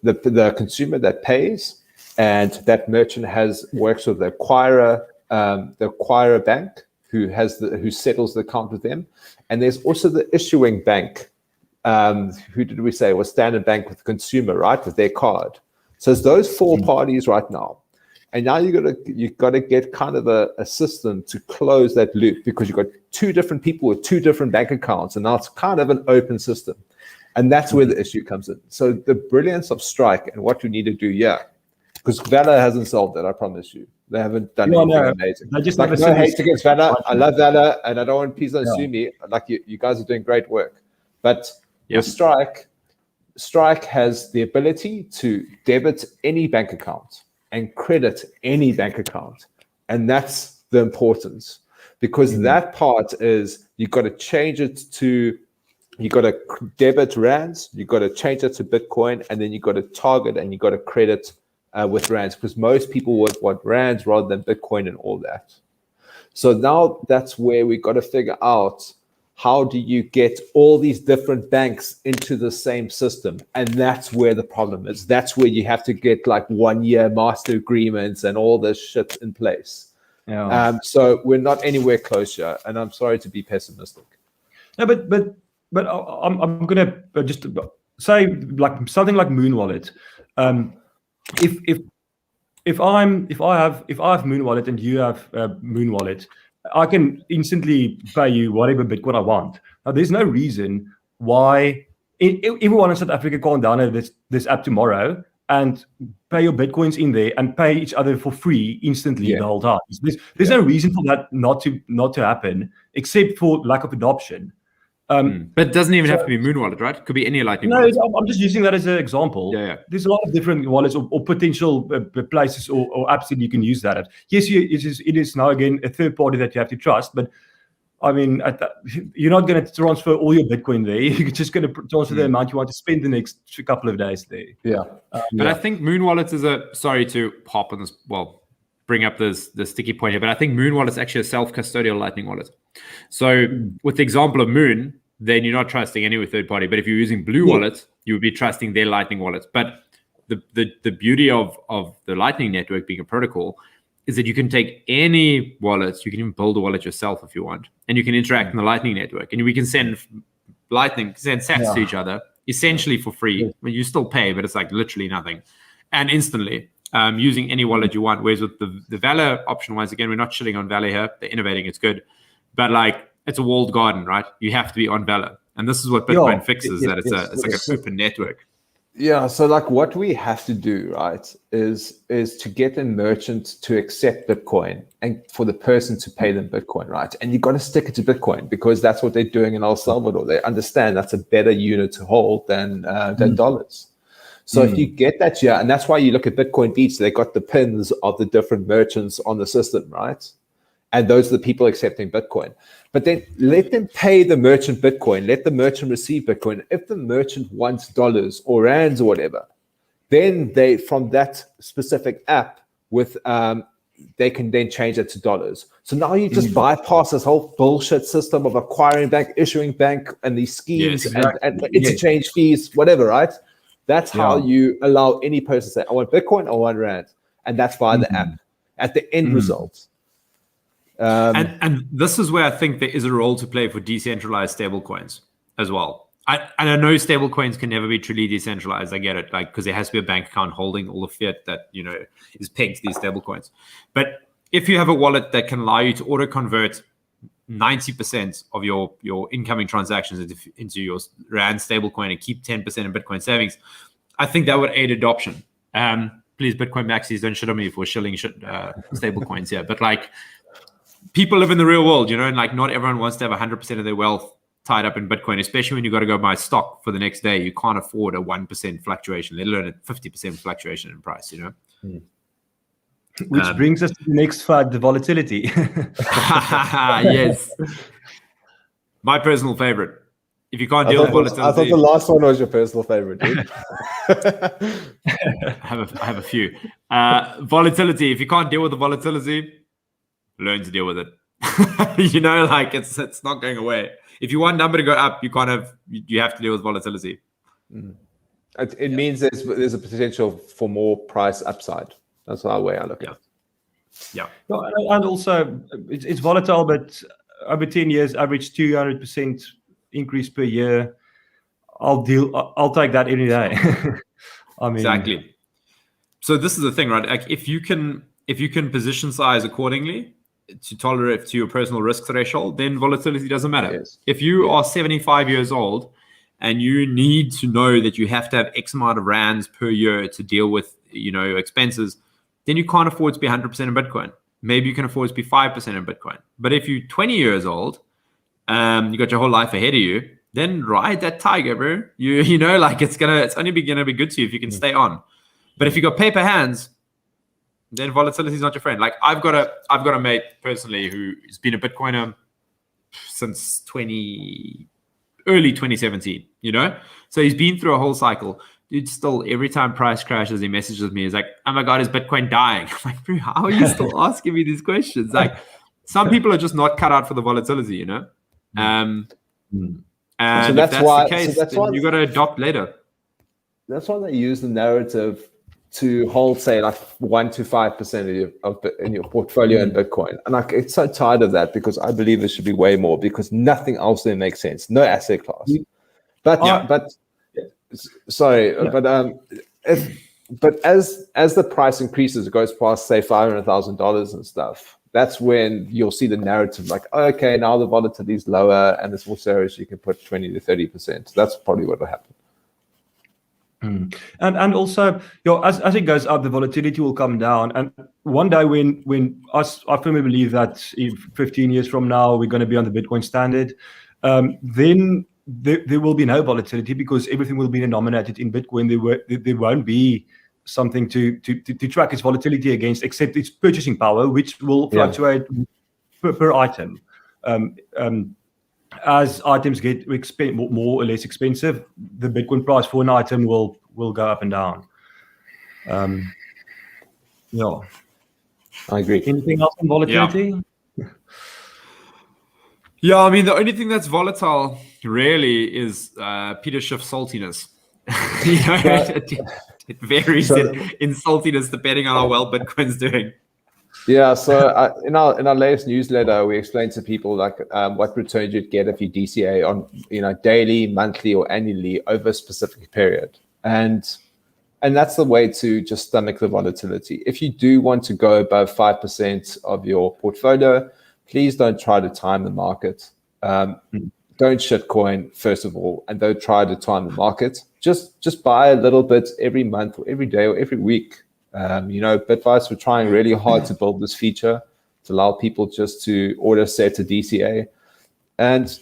the consumer that pays, and that merchant works with the acquirer bank who settles the account with them. And there's also the issuing bank. Who did we say was Standard Bank with the consumer, right, with their card. So it's those four parties right now. And now you've got to get kind of a system to close that loop, because you've got two different people with two different bank accounts, and now it's kind of an open system. And that's where the issue comes in. So the brilliance of Strike and what we need to do, because Valor hasn't solved it, I promise you. They haven't done anything amazing. They just no hate against Valor. I love Valor, and I don't want, please don't sue me. Like you guys are doing great work. But with Strike has the ability to debit any bank account and credit any bank account. And that's the importance, because that part is you've got to change it to, you got to debit rands, you got to change it to Bitcoin, and then you got to target and you got to credit with rands, because most people would want rands rather than Bitcoin and all that. So now that's where we got to figure out, how do you get all these different banks into the same system? And that's where the problem is. That's where you have to get like 1-year master agreements and all this shit in place. So we're not anywhere close here, and I'm sorry to be pessimistic. No, but I'm gonna just say like something like Moon Wallet. If I have Moon Wallet and you have Moon Wallet, I can instantly pay you whatever Bitcoin I want. Now, there's no reason why everyone in South Africa can't download this app tomorrow and pay your Bitcoins in there and pay each other for free instantly the whole time. There's no reason for that not to happen, except for lack of adoption. But it doesn't even have to be Moon Wallet, right? It could be any Lightning wallet. I'm just using that as an example. There's a lot of different wallets or potential places or apps that you can use that at. Yes, it is now again a third party that you have to trust, but I mean, you're not going to transfer all your Bitcoin there. You're just going to transfer the amount you want to spend the next couple of days there. But I think Moon Wallet is sorry to hop on this, bring up the sticky point here, but I think Moon Wallet is actually a self-custodial Lightning wallet. So with the example of Moon, then you're not trusting any third party. But if you're using Blue Wallet, you would be trusting their Lightning wallet. But the beauty of the Lightning network being a protocol is that you can take any wallets, you can even build a wallet yourself if you want, and you can interact in the Lightning network. And we can send sats to each other essentially for free. I mean, you still pay, but it's like literally nothing. And instantly, using any wallet you want. Whereas with the Valor option, once again, we're not shitting on Valor here. They're innovating, it's good. But like, it's a walled garden, right? You have to be on Valor. And this is what Bitcoin fixes, that it's like an open network. Yeah, so like what we have to do, right, is to get a merchant to accept Bitcoin and for the person to pay them Bitcoin, right? And you got to stick it to Bitcoin, because that's what they're doing in El Salvador. They understand that's a better unit to hold than dollars. So if you get that, and that's why you look at Bitcoin Beach, they got the pins of the different merchants on the system, right? And those are the people accepting Bitcoin. But then let them pay the merchant Bitcoin. Let the merchant receive Bitcoin. If the merchant wants dollars or rands or whatever, then they, from that specific app, they can then change it to dollars. So now you just bypass this whole bullshit system of acquiring bank, issuing bank, and these schemes and interchange fees, whatever, right? That's how you allow any person to say, I want Bitcoin, I want rand. And that's via the app at the end result. And this is where I think there is a role to play for decentralized stablecoins as well. I know stablecoins can never be truly decentralized. I get it, like, because there has to be a bank account holding all the fiat that is pegged to these stablecoins. But if you have a wallet that can allow you to auto convert 90% of your incoming transactions into your rand stablecoin and keep 10% in Bitcoin savings, I think that would aid adoption. Please, Bitcoin maxis, don't shit on me for shilling stablecoins here, but like, people live in the real world, and like not everyone wants to have 100% of their wealth tied up in Bitcoin, especially when you got to go buy stock for the next day. You can't afford a 1% fluctuation, let alone a 50% fluctuation in price, Which brings us to the next FUD, the volatility. Yes. My personal favorite. If you can't deal with volatility. I thought the last one was your personal favorite, dude. I have a few. Volatility. If you can't deal with the volatility, learn to deal with it. Like it's not going away. If you want number to go up, you have to deal with volatility. It means there's a potential for more price upside. That's the way I look at it. Yeah. And also it's volatile, but over 10 years, average 200% increase per year. I'll take that any day. I mean, exactly. So this is the thing, right? Like if you can position size accordingly to tolerate to your personal risk threshold, then volatility doesn't matter. Yes. If you are 75 years old and you need to know that you have to have X amount of rands per year to deal with, expenses, then you can't afford to be 100% in Bitcoin. Maybe you can afford to be 5% in Bitcoin. But if you're 20 years old, you got your whole life ahead of you, then ride that tiger, bro. It's only gonna be good to you if you can stay on. But if you got paper hands, then volatility is not your friend. Like I've got a mate personally who's been a Bitcoiner since early 2017. So he's been through a whole cycle. Dude, still every time price crashes, he messages me. He's like, "Oh my god, is Bitcoin dying?" I'm like, "Bro, how are you still asking me these questions?" Like, some people are just not cut out for the volatility, And so if that's the case, then you got to adopt later. That's why they use the narrative to hold, say, like 1 to 5% in your portfolio in Bitcoin. And I get so tired of that because I believe there should be way more because nothing else there makes sense. No asset class. But as the price increases, it goes past say $500,000 and stuff. That's when you'll see the narrative like, oh, okay, now the volatility is lower and it's more serious. You can put 20 to 30%. That's probably what will happen. And also, as it goes up, the volatility will come down. And one day when I firmly believe that if 15 years from now we're going to be on the Bitcoin standard, then there will be no volatility because everything will be denominated in Bitcoin. There won't be something to track its volatility against, except its purchasing power, which will fluctuate per item. As items get more or less expensive, the Bitcoin price for an item will go up and down. I agree. Anything else on volatility? Yeah, I mean, the only thing that's volatile really is Peter Schiff's saltiness. It varies in saltiness depending on how well Bitcoin's doing. Yeah, so in our latest newsletter, we explained to people like what returns you'd get if you DCA on daily, monthly, or annually over a specific period, and that's the way to just stomach the volatility. If you do want to go above 5% of your portfolio, please don't try to time the market. Don't shitcoin first of all, and don't try to time the market. Just buy a little bit every month, or every day, or every week. Bitvice were trying really hard to build this feature to allow people just to order set a DCA, and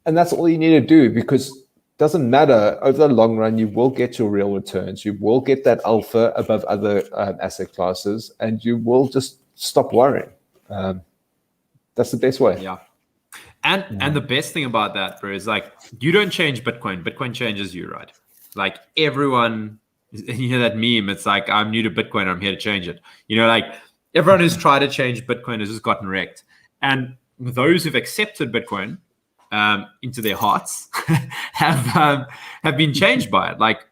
that's all you need to do, because it doesn't matter over the long run. You will get your real returns. You will get that alpha above other asset classes, and you will just stop worrying. That's the best way. Yeah. And the best thing about that, bro, is like you don't change Bitcoin. Bitcoin changes you, right? Like everyone. You hear that meme? It's like, I'm new to Bitcoin, I'm here to change it. Like everyone who's tried to change Bitcoin has just gotten wrecked. And those who've accepted Bitcoin into their hearts have been changed by it. Like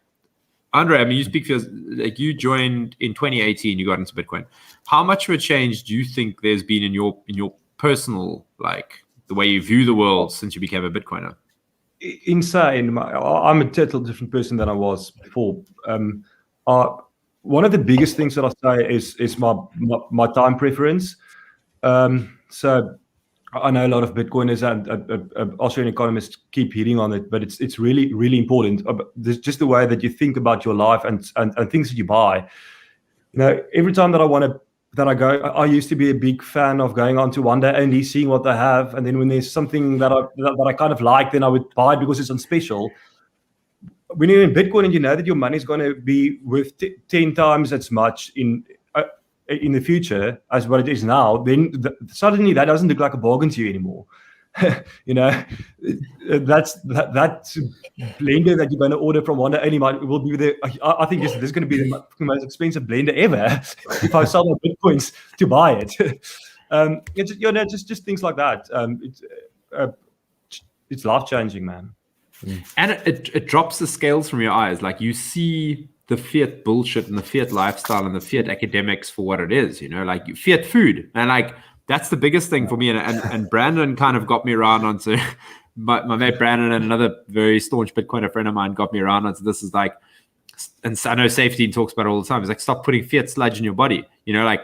Andre, I mean, you speak for like you joined in 2018, you got into Bitcoin. How much of a change do you think there's been in your personal, like the way you view the world since you became a Bitcoiner? Insane. I'm a total different person than I was before. One of the biggest things that I say is my time preference. So I know a lot of Bitcoiners and Australian economists keep hitting on it, but it's really, really important. There's just the way that you think about your life and things that you buy. Every time that I go, I used to be a big fan of going on to one day only, seeing what they have, and then when there's something that I kind of like, then I would buy it because it's on special. when you're in Bitcoin and you know that your money is going to be worth 10 times as much in the future as what it is now, then suddenly that doesn't look like a bargain to you anymore. You know, that blender that you're going to order from one day only will be I think this is going to be the most expensive blender ever if I sell my Bitcoins to buy it. It's just things like that. It's life changing, man. And it drops the scales from your eyes. Like, you see the fiat bullshit and the fiat lifestyle and the fiat academics for what it is, you know, like fiat food. And like, that's the biggest thing for me. And Brandon kind of got me around onto my mate Brandon, and another very staunch Bitcoiner friend of mine got me around onto this. Is like, and I know Safety talks about it all the time. It's like, stop putting fiat sludge in your body, you know, like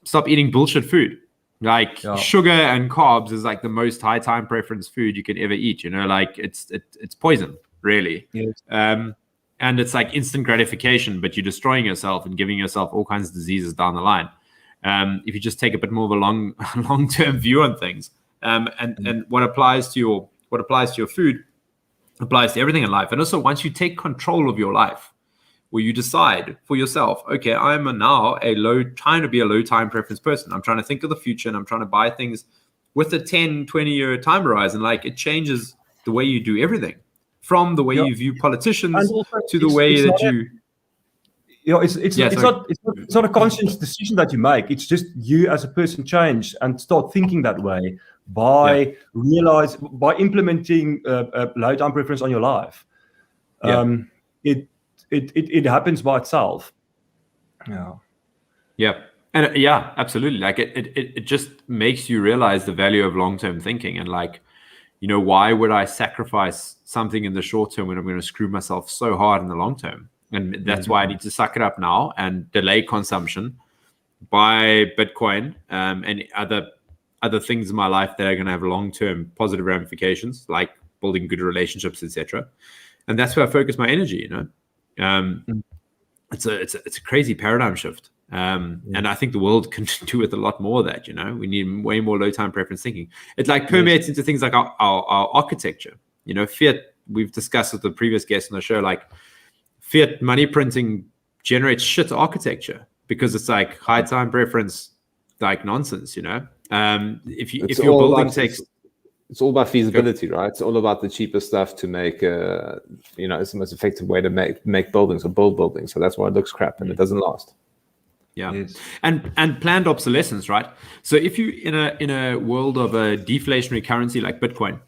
stop eating bullshit food. Like sugar and carbs is like the most high time preference food you can ever eat, you know, like it's poison, really. Yes. And it's like instant gratification, but you're destroying yourself and giving yourself all kinds of diseases down the line. If you just take a bit more of a long-term view on things, and what applies to your food applies to everything in life. And also, once you take control of your life, where you decide for yourself, okay, I'm now trying to be a low time preference person. I'm trying to think of the future, and I'm trying to buy things with a 10, 20 year time horizon. Like, it changes the way you do everything, from the way you view politicians to the way that you. It's not a conscious decision that you make. It's just you as a person change and start thinking that way by implementing low time preference on your life. It happens by itself. And absolutely. Like it just makes you realize the value of long-term thinking, and like, you know, why would I sacrifice something in the short term when I'm going to screw myself so hard in the long term? And that's why I need to suck it up now and delay consumption, buy Bitcoin, and other things in my life that are going to have long-term positive ramifications, like building good relationships, etc. And that's where I focus my energy, you know. It's a crazy paradigm shift. And I think the world can do with a lot more of that, you know. We need way more low time preference thinking. It like permeates into things like our architecture. You know, fiat, we've discussed with the previous guest on the show, like fiat money printing generates shit architecture because it's like high time preference, like nonsense, you know. If your building takes... It's all about feasibility, right? It's all about the cheapest stuff to make, it's the most effective way to make buildings or build buildings. So that's why it looks crap and it doesn't last. Yeah, yes. And planned obsolescence, right? So if you in a world of a deflationary currency like Bitcoin,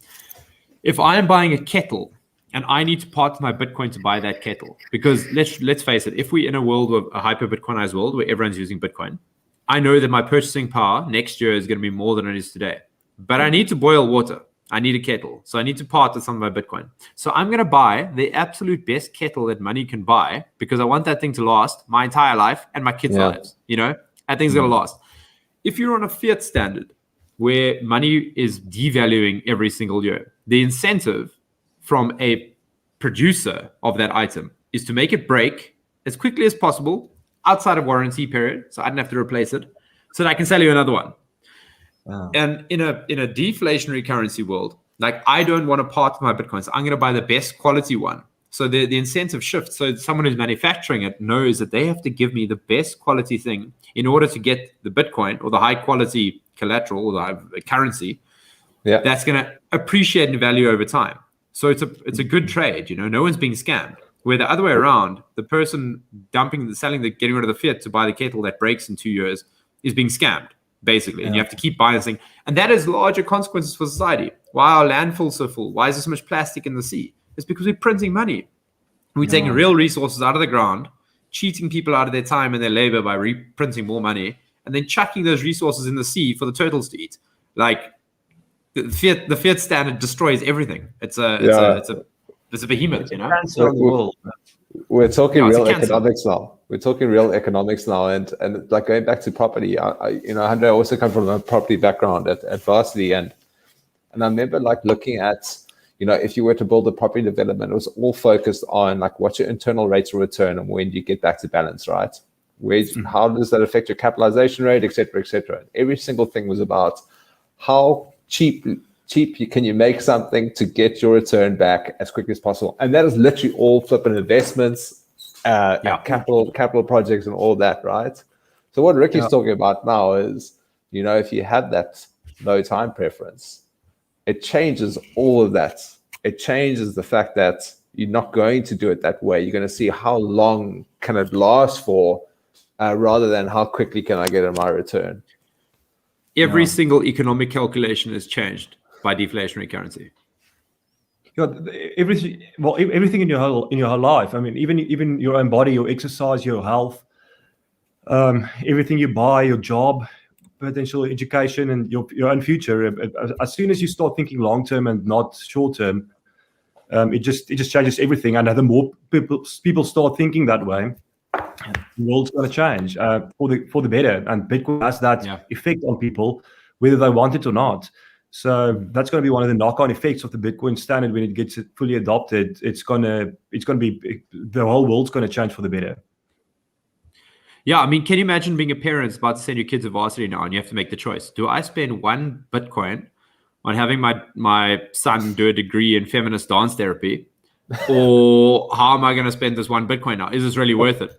if I am buying a kettle and I need to part my Bitcoin to buy that kettle, because let's face it, if we're in a world of a hyper Bitcoinized world where everyone's using Bitcoin, I know that my purchasing power next year is going to be more than it is today. But I need to boil water. I need a kettle. So I need to part with some of my Bitcoin. So I'm going to buy the absolute best kettle that money can buy because I want that thing to last my entire life and my kids' lives. You know, that thing's going to last. If you're on a fiat standard where money is devaluing every single year, the incentive from a producer of that item is to make it break as quickly as possible outside of warranty period. So I don't have to replace it so that I can sell you another one. Wow. And in a deflationary currency world, like I don't want to part with my Bitcoin, so I'm going to buy the best quality one. So the incentive shifts. So someone who's manufacturing it knows that they have to give me the best quality thing in order to get the Bitcoin or the high quality collateral or the currency that's going to appreciate in value over time. So it's a good trade. You know, no one's being scammed. Where the other way around, the person getting rid of the fiat to buy the kettle that breaks in 2 years is being scammed. Basically, and you have to keep buying this thing, and that has larger consequences for society. Why are landfills so full? Why is there so much plastic in the sea? It's because we're printing money. We're taking real resources out of the ground, cheating people out of their time and their labor by reprinting more money, and then chucking those resources in the sea for the turtles to eat. Like the fiat standard destroys everything. It's a behemoth, you know. We're talking real economics now. We're talking real economics now, and like going back to property. Handre, I also come from a property background at Varsity, and I remember like looking at, if you were to build a property development, it was all focused on like what's your internal rates of return and when do you get back to balance, right? How does that affect your capitalization rate, et cetera, et cetera. Every single thing was about how cheap cheap can you make something to get your return back as quickly as possible? And that is literally all flipping investments, capital projects and all that, right? So what Ricky's talking about now is, if you had that no time preference, it changes all of that. It changes the fact that you're not going to do it that way. You're going to see how long can it last for, rather than how quickly can I get my return. Every single economic calculation is changed by deflationary currency. Everything in your whole life. I mean, even your own body, your exercise, your health, everything you buy, your job, potential education, and your own future. As soon as you start thinking long term and not short term, it just changes everything. And the more people start thinking that way, the world's going to change for the better. And Bitcoin has that effect on people, whether they want it or not. So that's going to be one of the knock-on effects of the Bitcoin standard when it gets fully adopted. It's going to be, the whole world's going to change for the better. Yeah, I mean, can you imagine being a parent about to send your kids to varsity now, and you have to make the choice: do I spend 1 Bitcoin on having my son do a degree in feminist dance therapy, or how am I going to spend this 1 Bitcoin now? Is this really worth it?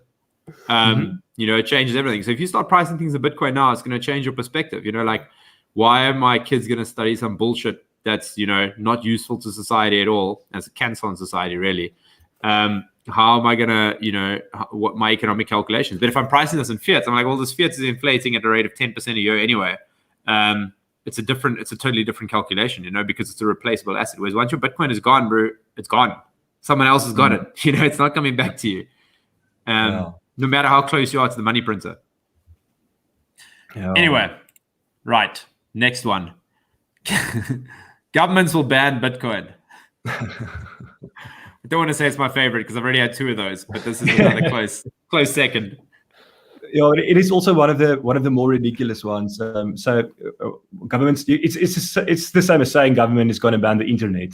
It changes everything. So if you start pricing things in Bitcoin now, it's going to change your perspective. Like, why are my kids going to study some bullshit that's, not useful to society at all, as a cancer on society, really? How am I going to, what my economic calculations? But if I'm pricing this in fiat, I'm like, well, this fiat is inflating at a rate of 10% a year anyway. It's a totally different calculation, because it's a replaceable asset. Whereas once your Bitcoin is gone, bro, it's gone. Someone else has got it. It's not coming back to you. No matter how close you are to the money printer. Anyway, right. Next one. Governments will ban Bitcoin. I don't want to say it's my favorite because I've already had 2 of those, but this is another close second. It is also one of the more ridiculous ones. Governments, it's the same as saying government is going to ban the internet.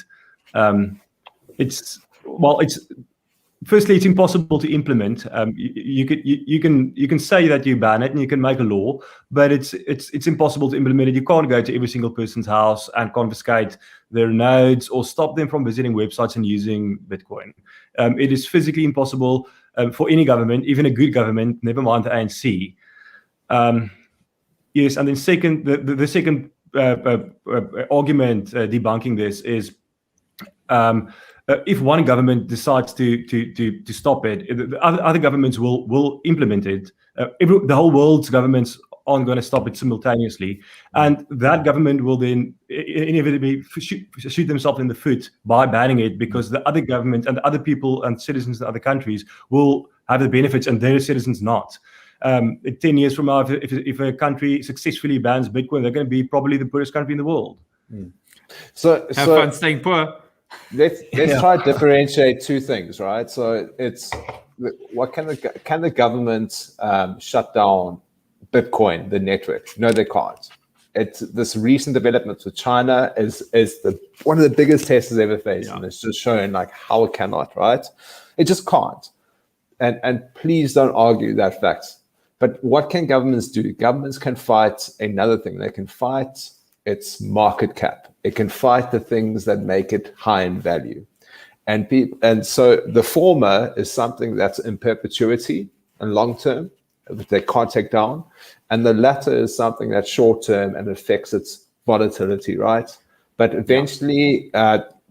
Firstly, it's impossible to implement. You can say that you ban it and you can make a law, but it's impossible to implement it. You can't go to every single person's house and confiscate their nodes or stop them from visiting websites and using Bitcoin. It is physically impossible for any government, even a good government, never mind the ANC. Yes, and then second, the second argument debunking this is. If one government decides to stop it, the other governments will implement it. The whole world's governments aren't going to stop it simultaneously, and that government will then inevitably shoot themselves in the foot by banning it, because the other government and the other people and citizens in other countries will have the benefits and their citizens not. 10 years from now, if a country successfully bans Bitcoin, they're going to be probably the poorest country in the world. So have fun staying poor. Let's try to differentiate 2 things, right? So it's what can the government shut down Bitcoin, the network? No, they can't. It's this recent development with China is one of the biggest tests it's ever faced, and it's just showing like how it cannot, right? It just can't. And please don't argue that fact. But what can governments do? Governments can fight another thing. They can fight its market cap. It can fight the things that make it high in value. And so the former is something that's in perpetuity and long term, that they can't take down. And the latter is something that's short term and affects its volatility, right? But eventually,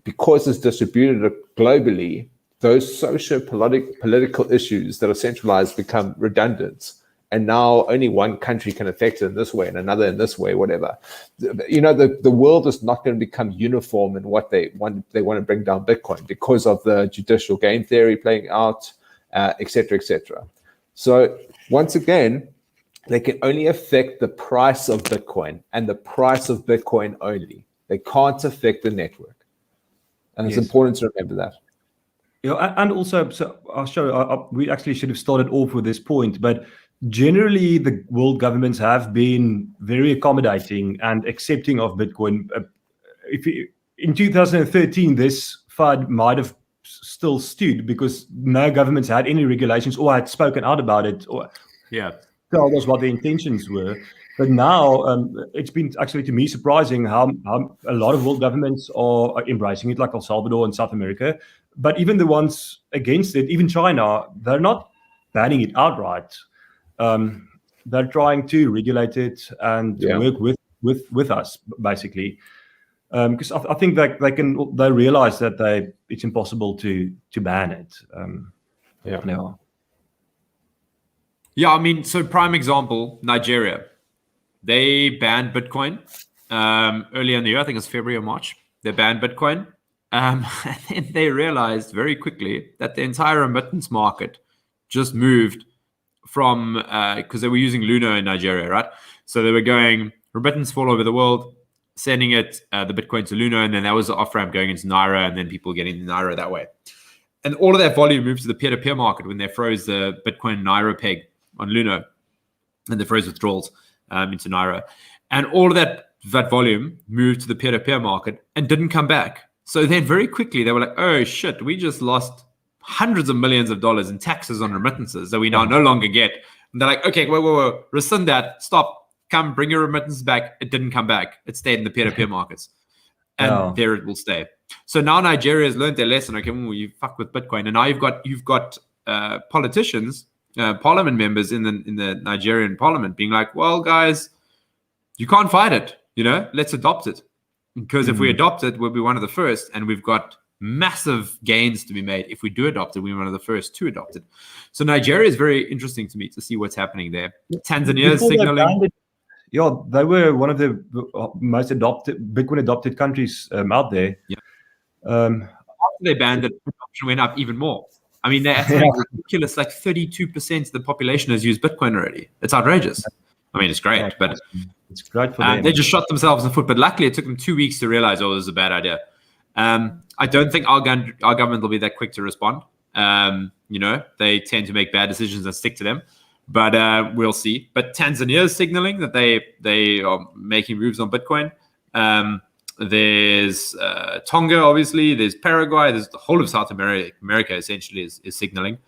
because it's distributed globally, those socio-political issues that are centralized become redundant. And now only one country can affect it in this way and another in this way, whatever. The world is not going to become uniform in what they want to bring down Bitcoin because of the judicial game theory playing out, et cetera, et cetera. So once again, they can only affect the price of Bitcoin and the price of Bitcoin only. They can't affect the network. And it's important to remember that. And also, so I'll show, we actually should have started off with this point, but generally, the world governments have been very accommodating and accepting of Bitcoin. In 2013, this FUD might have still stood because no governments had any regulations or had spoken out about it. tell us what the intentions were. But now it's been actually to me surprising how a lot of world governments are embracing it, like El Salvador and South America. But even the ones against it, even China, they're not banning it outright. They're trying to regulate it and work with us, basically. Because I think that they realize that it's impossible to ban it. Yeah, I mean, so prime example, Nigeria. They banned Bitcoin earlier in the year. I think it's February or March. They banned Bitcoin. And then they realized very quickly that the entire remittance market just moved from, because they were using Luna in Nigeria, right? So they were going remittance all over the world, sending it, the Bitcoin to Luna, and then that was the off-ramp going into Naira, and then people getting the Naira that way. And all of that volume moved to the peer-to-peer market when they froze the Bitcoin Naira peg on Luna, and they froze withdrawals into Naira. And all of that volume moved to the peer-to-peer market and didn't come back. So then very quickly they were like, oh shit, we just lost hundreds of millions of dollars in taxes on remittances that we now no longer get. And they're like, okay, whoa, rescind that, stop, come bring your remittances back. It didn't come back. It stayed in the peer-to-peer markets. And there it will stay. So now Nigeria has learned their lesson. Okay, well, you fuck with Bitcoin. And now you've got politicians, parliament members in the Nigerian parliament being like, well, guys, you can't fight it. Let's adopt it. Because if we adopt it, we'll be one of the first. And we've got massive gains to be made. If we do adopt it, we're one of the first to adopt it. So Nigeria is very interesting to me to see what's happening there. Tanzania is signaling. Yeah, they were one of the most Bitcoin adopted countries out there. Yeah. After they banned it, adoption went up even more. I mean, they're ridiculous. Like 32% of the population has used Bitcoin already. It's outrageous. I mean, it's great, but it's great for them. They just shot themselves in the foot. But luckily, it took them 2 weeks to realize, this is a bad idea. I don't think our government will be that quick to respond. They tend to make bad decisions and stick to them. But we'll see. But Tanzania is signaling that they are making moves on Bitcoin. There's Tonga, obviously. There's Paraguay. There's the whole of South America essentially is signaling.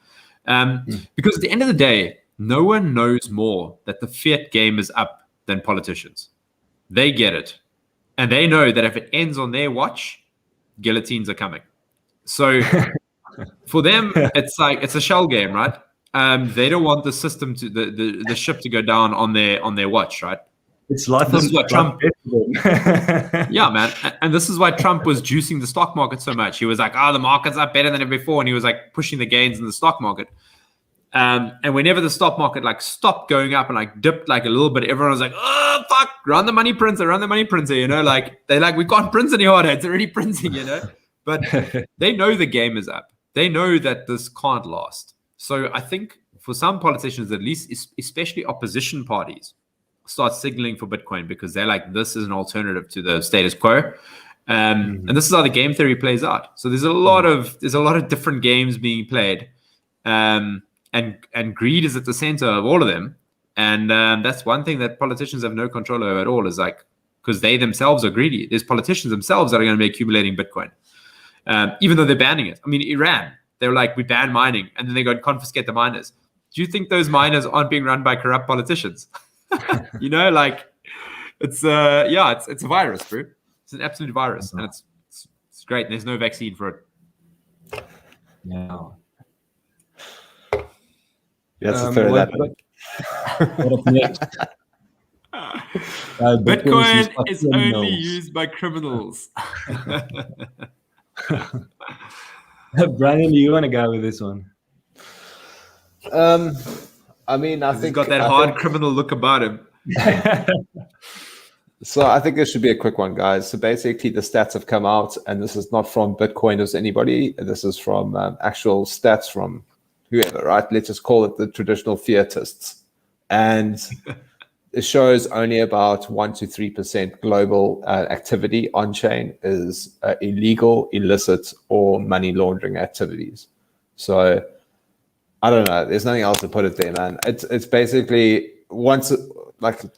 Because at the end of the day, no one knows more that the fiat game is up than politicians. They get it. And they know that if it ends on their watch, guillotines are coming. So for them, it's like it's a shell game, right? They don't want the system to the ship to go down on their watch, right? It's life. This is what Trump. Yeah, man, and this is why Trump was juicing the stock market so much. He was like, the market's up better than ever before, and he was like pushing the gains in the stock market. And whenever the stock market like stopped going up and like dipped like a little bit, everyone was like, oh fuck, run the money printer, like they're like, we can't print any harder, it's already printing, But they know the game is up. They know that this can't last. So I think for some politicians, at least, especially opposition parties, start signaling for Bitcoin because they're like, this is an alternative to the status quo. And this is how the game theory plays out. So there's a lot of different games being played. And greed is at the center of all of them. And that's one thing that politicians have no control over at all, is like, because they themselves are greedy. There's politicians themselves that are going to be accumulating Bitcoin, even though they're banning it. I mean, Iran, they were like, we ban mining, and then they go and confiscate the miners. Do you think those miners aren't being run by corrupt politicians? Like it's it's a virus, bro. It's an absolute virus, and it's great. There's no vaccine for it. Yeah. Yes, that. Bitcoin is only used by criminals. Brandon, do you want to go with this one? I mean, I think he's got that hard criminal look about him. So I think this should be a quick one, guys. So basically, the stats have come out, and this is not from Bitcoiners, anybody. This is from actual stats from whoever, right? Let's just call it the traditional fiatists. And it shows only about 1 to 3% global activity on chain is illegal, illicit, or money laundering activities. So I don't know. There's nothing else to put it there, man. It's basically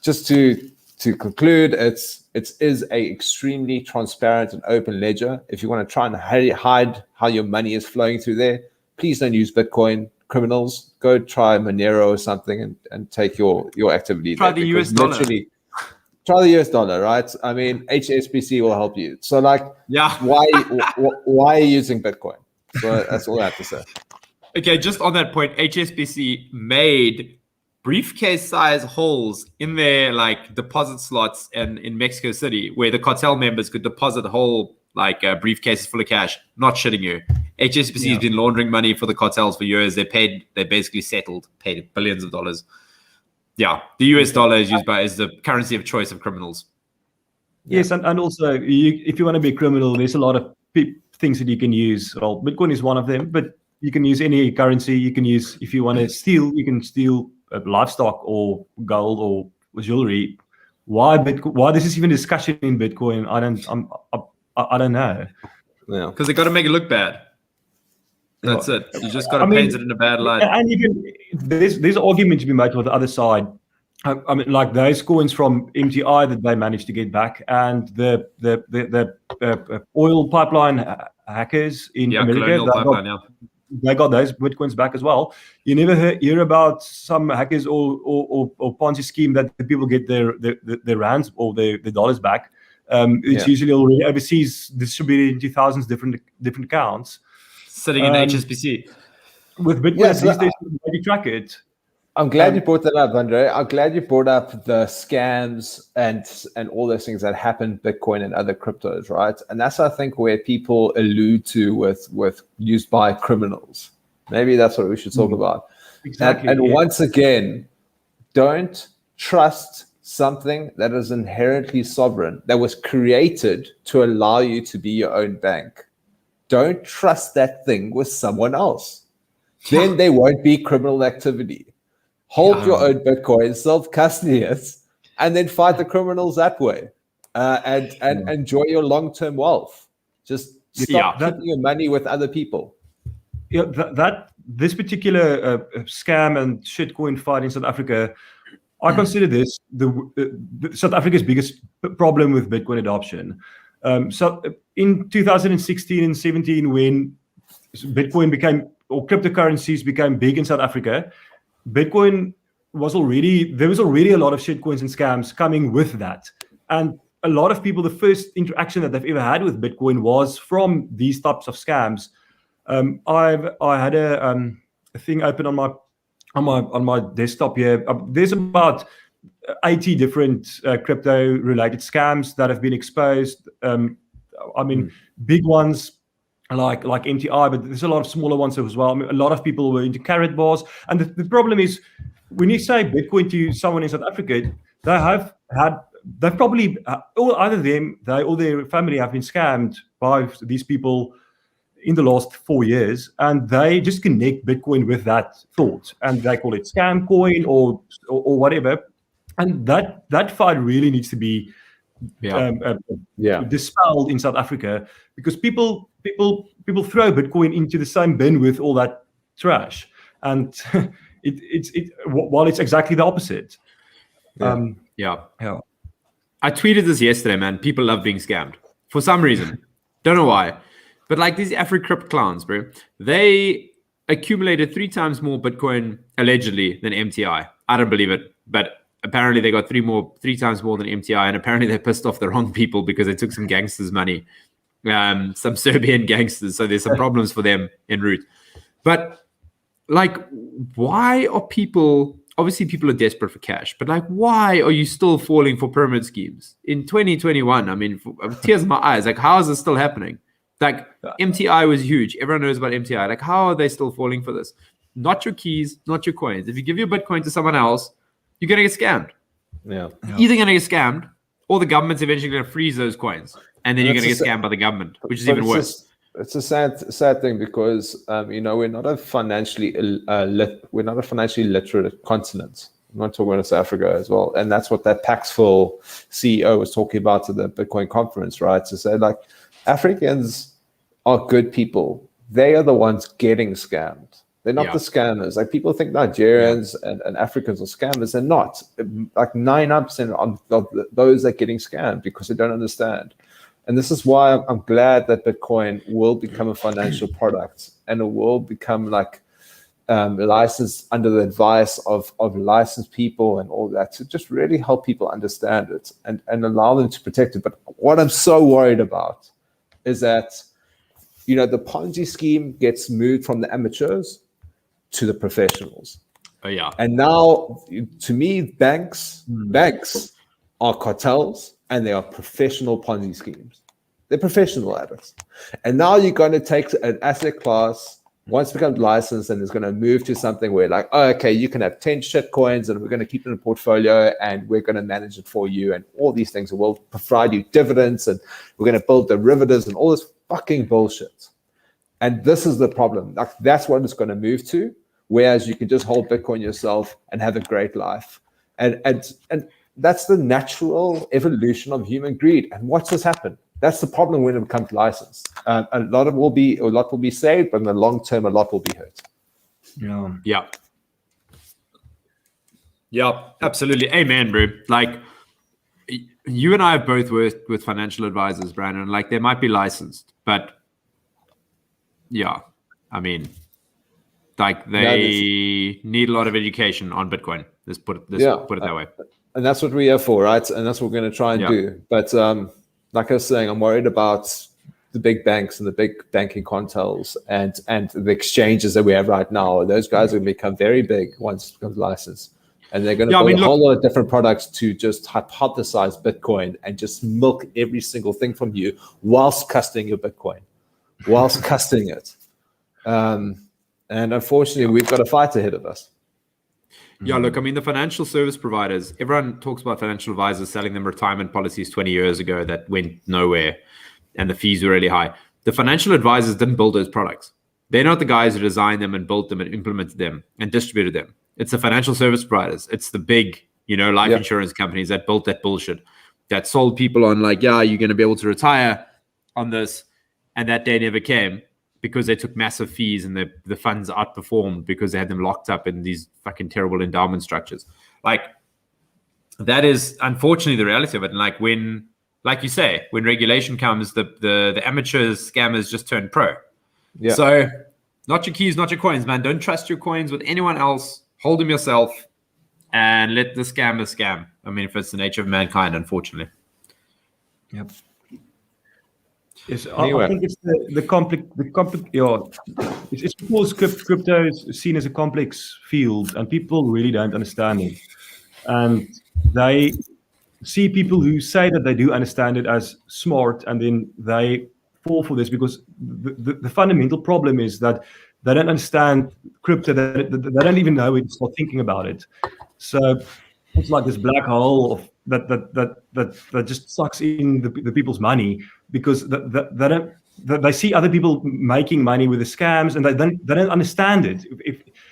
just to conclude, it is a extremely transparent and open ledger. If you want to try and hide how your money is flowing through there, please don't use Bitcoin. criminals, go try Monero or something and take your activity. Try the US dollar. Try the US dollar, right? I mean, HSBC will help you. So like, why are you using Bitcoin? So that's all I have to say. Okay, just on that point, HSBC made briefcase size holes in their like deposit slots and in Mexico City where the cartel members could deposit whole like briefcases full of cash. Not shitting you. HSBC has been laundering money for the cartels for years. They basically paid billions of dollars. Yeah, the US dollar is used as the currency of choice of criminals. Yes, and also if you want to be a criminal, there's a lot of things that you can use. Well, Bitcoin is one of them, but you can use any currency. You can use, if you want to steal, you can steal livestock or gold or jewelry. Why Bitcoin? Why this is even discussion in Bitcoin? I don't know. Yeah, because they got to make it look bad. That's it. You just got to paint it in a bad light. And there's an argument to be made with the other side. I mean, like those coins from MTI that they managed to get back, and the oil pipeline hackers in America. They got those Bitcoins back as well. You never hear about some hackers or Ponzi scheme that the people get their rands or their dollars back. It's usually already overseas, distributed into thousands different accounts. Sitting in HSBC. With Bitcoin, these days, you track it. I'm glad you brought that up, Andre. I'm glad you brought up the scams and all those things that happen, Bitcoin and other cryptos, right? And that's, I think, where people allude to with used by criminals. Maybe that's what we should talk about. Exactly. And once again, don't trust something that is inherently sovereign, that was created to allow you to be your own bank. Don't trust that thing with someone else. Then there won't be criminal activity. Hold your own Bitcoin, self-custody it, and then fight the criminals that way, and enjoy your long-term wealth. Just stop keeping your money with other people. Yeah, this particular scam and shitcoin fight in South Africa, I consider this the South Africa's biggest problem with Bitcoin adoption. So in 2016 and 17, when Bitcoin became, or cryptocurrencies became big in South Africa, Bitcoin there was already a lot of shitcoins and scams coming with that. And a lot of people, the first interaction that they've ever had with Bitcoin was from these types of scams. I had a thing open on my desktop here. There's about 80 different crypto related scams that have been exposed. I mean, big ones like MTI, but there's a lot of smaller ones as well. I mean, a lot of people were into carrot bars, and the problem is when you say Bitcoin to someone in South Africa, they've probably either they or their family have been scammed by these people in the last 4 years, and they just connect Bitcoin with that thought, and they call it scam coin or whatever. And that fight really needs to be dispelled in South Africa, because people throw Bitcoin into the same bin with all that trash, and while it's exactly the opposite. I tweeted this yesterday, man. People love being scammed for some reason. Don't know why, but like these AfriCrypt clowns, bro, they accumulated 3 times more Bitcoin allegedly than MTI. I don't believe it, but apparently they got 3 times more than MTI, and apparently they pissed off the wrong people because they took some gangsters' money, some Serbian gangsters. So there's some problems for them en route. But like, why are people? Obviously, people are desperate for cash, but like, why are you still falling for pyramid schemes in 2021? I mean, tears in my eyes. Like, how is this still happening? Like, MTI was huge. Everyone knows about MTI. Like, how are they still falling for this? Not your keys, not your coins. If you give your Bitcoin to someone else, you're going to get scammed. Yeah. Either going to get scammed, or the government's eventually going to freeze those coins, and then you're going to get scammed by the government, which is even worse. It's a sad thing because we're not a financially literate continent. I'm not talking about South Africa as well, and that's what that Paxful CEO was talking about at the Bitcoin conference, right? To say like, Africans are good people. They are the ones getting scammed. They're not the scammers. Like, people think Nigerians and Africans are scammers. They're not. Like 99% of those are getting scammed because they don't understand. And this is why I'm glad that Bitcoin will become a financial product, and it will become like licensed under the advice of licensed people and all that, to just really help people understand it and allow them to protect it. But what I'm so worried about is that, the Ponzi scheme gets moved from the amateurs to the professionals. Oh, yeah. And now, to me, banks are cartels, and they are professional Ponzi schemes. They're professional at it. And now you're going to take an asset class, once it becomes licensed, and it's going to move to something where like, oh, okay, you can have 10 shit coins and we're going to keep it in a portfolio and we're going to manage it for you and all these things. And we'll provide you dividends and we're going to build derivatives and all this fucking bullshit. And this is the problem. Like, that's what it's going to move to. Whereas you can just hold Bitcoin yourself and have a great life. And that's the natural evolution of human greed. And watch this happen. That's the problem when it becomes licensed. A lot will be saved, but in the long term, a lot will be hurt. Yeah, absolutely. Amen, bro. Like, you and I have both worked with financial advisors, Brandon. Like, they might be licensed, but yeah, I mean, like, they need a lot of education on Bitcoin. Let's put it that way. And that's what we are for, right? And that's what we're going to try and do. But like I was saying, I'm worried about the big banks and the big banking cartels and the exchanges that we have right now. Those guys are going to become very big once it becomes licensed. And they're going to build a whole lot of different products to just hypothesize Bitcoin and just milk every single thing from you whilst custody your Bitcoin, whilst custody it. And unfortunately, we've got a fight ahead of us. Yeah, look, I mean, the financial service providers, everyone talks about financial advisors selling them retirement policies 20 years ago that went nowhere and the fees were really high. The financial advisors didn't build those products. They're not the guys who designed them and built them and implemented them and distributed them. It's the financial service providers. It's the big, life insurance companies that built that bullshit, that sold people on like, yeah, you're going to be able to retire on this. And that day never came, because they took massive fees and the funds outperformed because they had them locked up in these fucking terrible endowment structures. Like, that is unfortunately the reality of it. And like, when, like you say, when regulation comes, the amateurs, scammers just turn pro. Yeah. So not your keys, not your coins, man. Don't trust your coins with anyone else. Hold them yourself and let the scammer scam. I mean, if it's the nature of mankind, unfortunately. Yep. Yes, anyway. I think it's the complex. It's because crypto is seen as a complex field, and people really don't understand it. And they see people who say that they do understand it as smart, and then they fall for this because the fundamental problem is that they don't understand crypto. They don't even know it. Start thinking about it. So it's like this black hole of that just sucks in the people's money, because they see other people making money with the scams, and they don't understand it.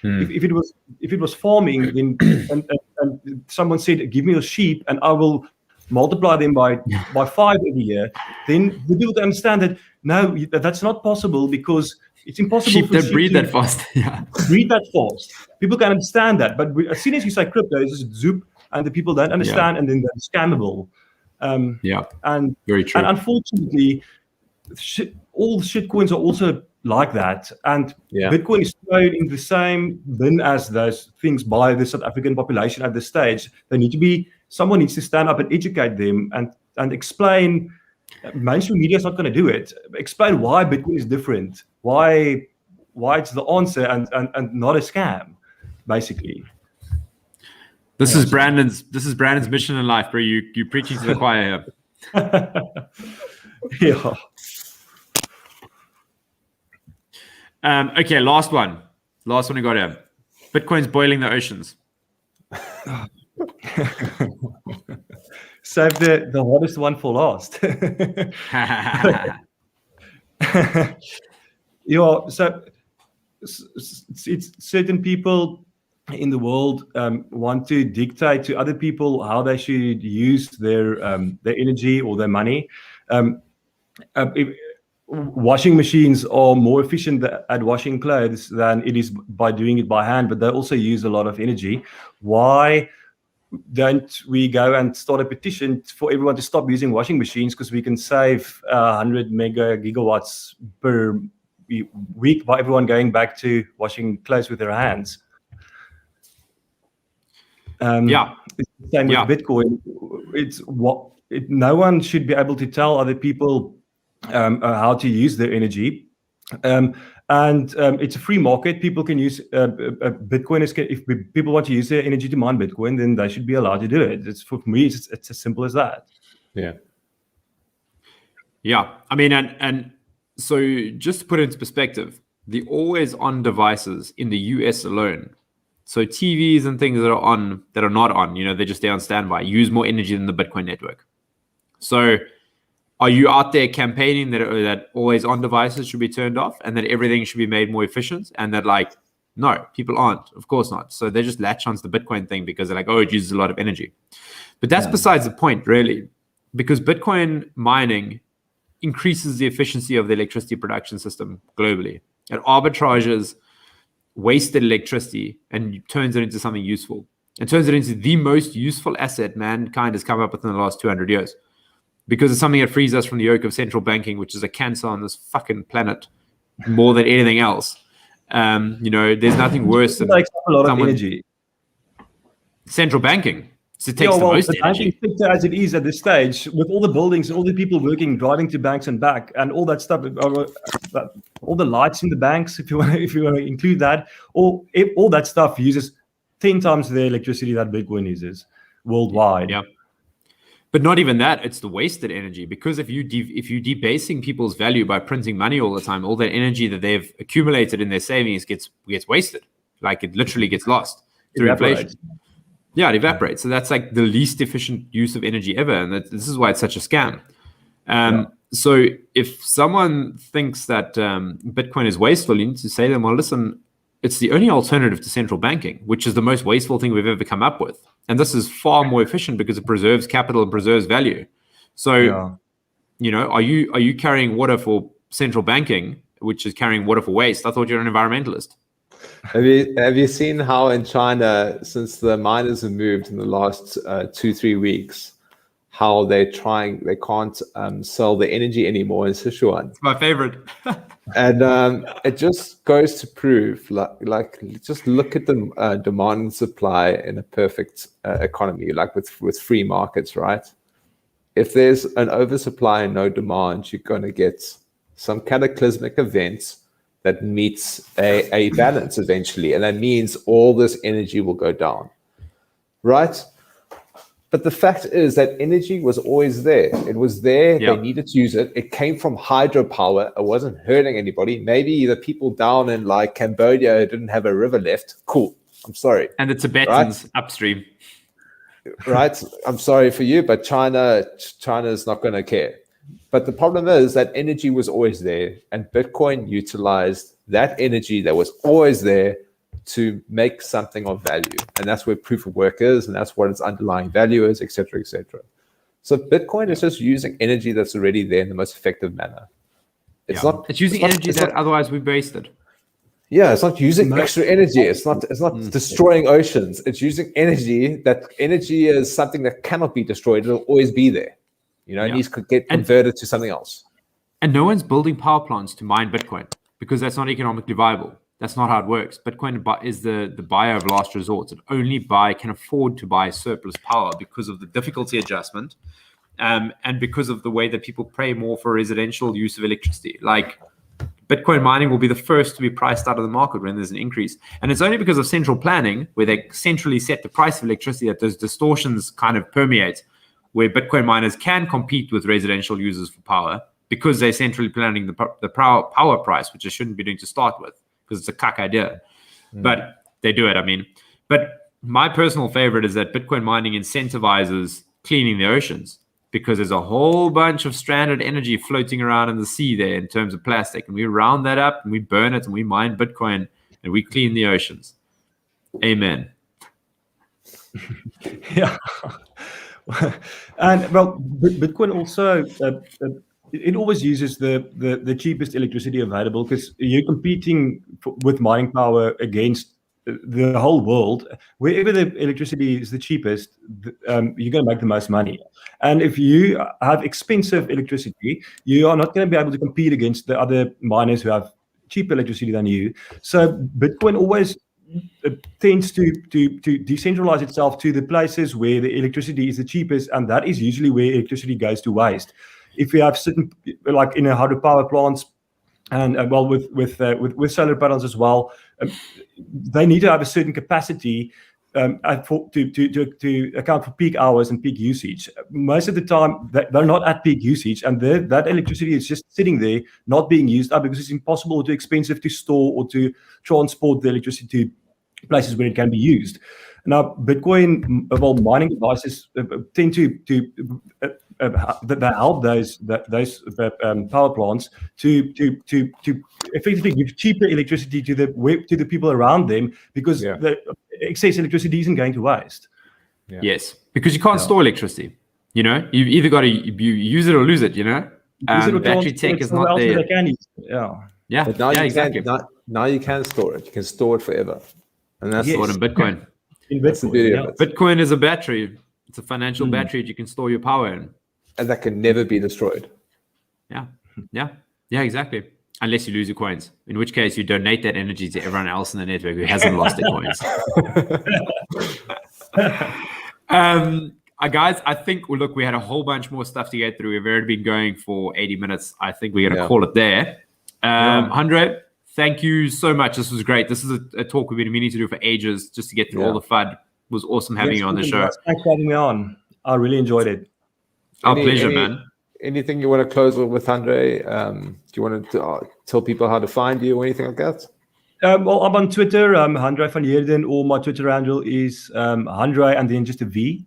If it was farming, then and someone said, "Give me your sheep, and I will multiply them by 5 every year," then the people understand that no, that's not possible, because it's impossible. Sheep don't breed that fast. Yeah, breed that fast. People can understand that, but as soon as you say crypto, it's just zoop, and the people don't understand, and then they're scammable. And very true. And unfortunately, all shit coins are also like that, and Bitcoin is thrown in the same bin as those things by the South African population at this stage. Someone needs to stand up and educate them and explain. Mainstream media is not going to do it. Explain why Bitcoin is different, why it's the answer and not a scam, basically. This is Brandon's mission in life, bro. You preaching to the choir here. Okay, last one we got here. Bitcoin's boiling the oceans. Save the hottest one for last. So it's certain people in the world want to dictate to other people how they should use their energy or their money. Washing machines are more efficient at washing clothes than it is by doing it by hand, but they also use a lot of energy. Why don't we go and start a petition for everyone to stop using washing machines, because we can save 100 gigawatts per week by everyone going back to washing clothes with their hands. It's the same with Bitcoin. No one should be able to tell other people how to use their energy. And it's a free market. People can use Bitcoin. If people want to use their energy to mine Bitcoin, then they should be allowed to do it. For me, it's as simple as that. Yeah. I mean, and so just to put it into perspective, the always-on devices in the US alone, so TVs and things that are not on, they're just there on standby, use more energy than the Bitcoin network. So are you out there campaigning that always-on devices should be turned off and that everything should be made more efficient? And that no, people aren't. Of course not. So they just latch onto the Bitcoin thing because they're like, oh, it uses a lot of energy. But that's besides the point, really, because Bitcoin mining increases the efficiency of the electricity production system globally. It arbitrages wasted electricity and turns it into something useful. It turns it into the most useful asset mankind has come up with in the last 200 years. Because it's something that frees us from the yoke of central banking, which is a cancer on this fucking planet more than anything else. There's nothing worse than a lot of energy. Central banking. So it takes the most energy. Banking sector as it is at this stage, with all the buildings, all the people working, driving to banks and back, and all that stuff, all the lights in the banks, if you want to include that, all that stuff uses 10 times the electricity that Bitcoin uses worldwide. Yeah. But not even that, it's the wasted energy. Because if you're debasing people's value by printing money all the time, all that energy that they've accumulated in their savings gets wasted. It literally gets lost through inflation. Yeah, it evaporates. So that's the least efficient use of energy ever. And this is why it's such a scam. So if someone thinks that Bitcoin is wasteful, you need to say to them, well, listen, it's the only alternative to central banking, which is the most wasteful thing we've ever come up with. And this is far more efficient because it preserves capital and preserves value. So, are you carrying water for central banking, which is carrying water for waste? I thought you're an environmentalist. Have you seen how in China, since the miners have moved in the last 2-3 weeks, how they can't sell the energy anymore in Sichuan? It's my favorite. And it just goes to prove, just look at the demand and supply in a perfect economy, with free markets, right? If there's an oversupply and no demand, you're going to get some cataclysmic events that meets a balance eventually. And that means all this energy will go down, right? But the fact is that energy was always there. It was there. They needed to use it. It came from hydropower. It wasn't hurting anybody. Maybe the people down in Cambodia didn't have a river left. Cool. I'm sorry. And the Tibetans upstream. Right. I'm sorry for you, but China is not going to care. But the problem is that energy was always there, and Bitcoin utilized that energy that was always there to make something of value. And that's where proof of work is, and that's what its underlying value is, et cetera, et cetera. So Bitcoin is just using energy that's already there in the most effective manner. It's using energy that otherwise we wasted. Yeah, it's not using extra energy. It's not destroying oceans. It's using energy. That energy is something that cannot be destroyed. It'll always be there. It needs to get converted to something else. And no one's building power plants to mine Bitcoin because that's not economically viable. That's not how it works. Bitcoin is the buyer of last resort. It only can afford to buy surplus power because of the difficulty adjustment and because of the way that people pay more for residential use of electricity. Bitcoin mining will be the first to be priced out of the market when there's an increase. And it's only because of central planning, where they centrally set the price of electricity, that those distortions kind of permeate, where Bitcoin miners can compete with residential users for power because they're centrally planning the power price, which they shouldn't be doing to start with, because it's a cuck idea. But they do it, But my personal favorite is that Bitcoin mining incentivizes cleaning the oceans, because there's a whole bunch of stranded energy floating around in the sea there in terms of plastic. And we round that up and we burn it and we mine Bitcoin and we clean the oceans. Amen. Yeah. And Bitcoin also, it always uses the cheapest electricity available, because you're competing with mining power against the whole world. Wherever the electricity is the cheapest, you're going to make the most money. And if you have expensive electricity, you are not going to be able to compete against the other miners who have cheaper electricity than you. So Bitcoin always tends to decentralize itself to the places where the electricity is the cheapest, and that is usually where electricity goes to waste. If you have certain, like in a hydropower plants, and well, with solar panels as well, they need to have a certain capacity to account for peak hours and peak usage. Most of the time, they're not at peak usage, and that electricity is just sitting there, not being used up because it's impossible or too expensive to store or to transport the electricity to places where it can be used. Now, Bitcoin, mining devices tend to that help those power plants to effectively give cheaper electricity to the people around them, because the excess electricity isn't going to waste. Yeah. Yes, because you can't store electricity. You know, you've either got to you use it or lose it. You know, battery tech is not there. Yeah, but now exactly. Now you can store it. You can store it forever, and that's stored in Bitcoin. That's the beauty of it. Bitcoin is a battery. It's a financial battery that you can store your power in. And that can never be destroyed. Yeah, exactly. Unless you lose your coins, in which case you donate that energy to everyone else in the network who hasn't lost their coins. Guys, I think, look, we had a whole bunch more stuff to get through. We've already been going for 80 minutes. I think we're going to call it there. Handre, thank you so much. This was great. This is a talk we've been meaning to do for ages, just to get through all the FUD. It was awesome having you on the show. Thanks for having me on. I really enjoyed it. Our pleasure, man. Anything you want to close with, Handre? Do you want to tell people how to find you or anything like that? Well, I'm on Twitter, Handre van Heerden, or my Twitter handle is Handre and then just a V.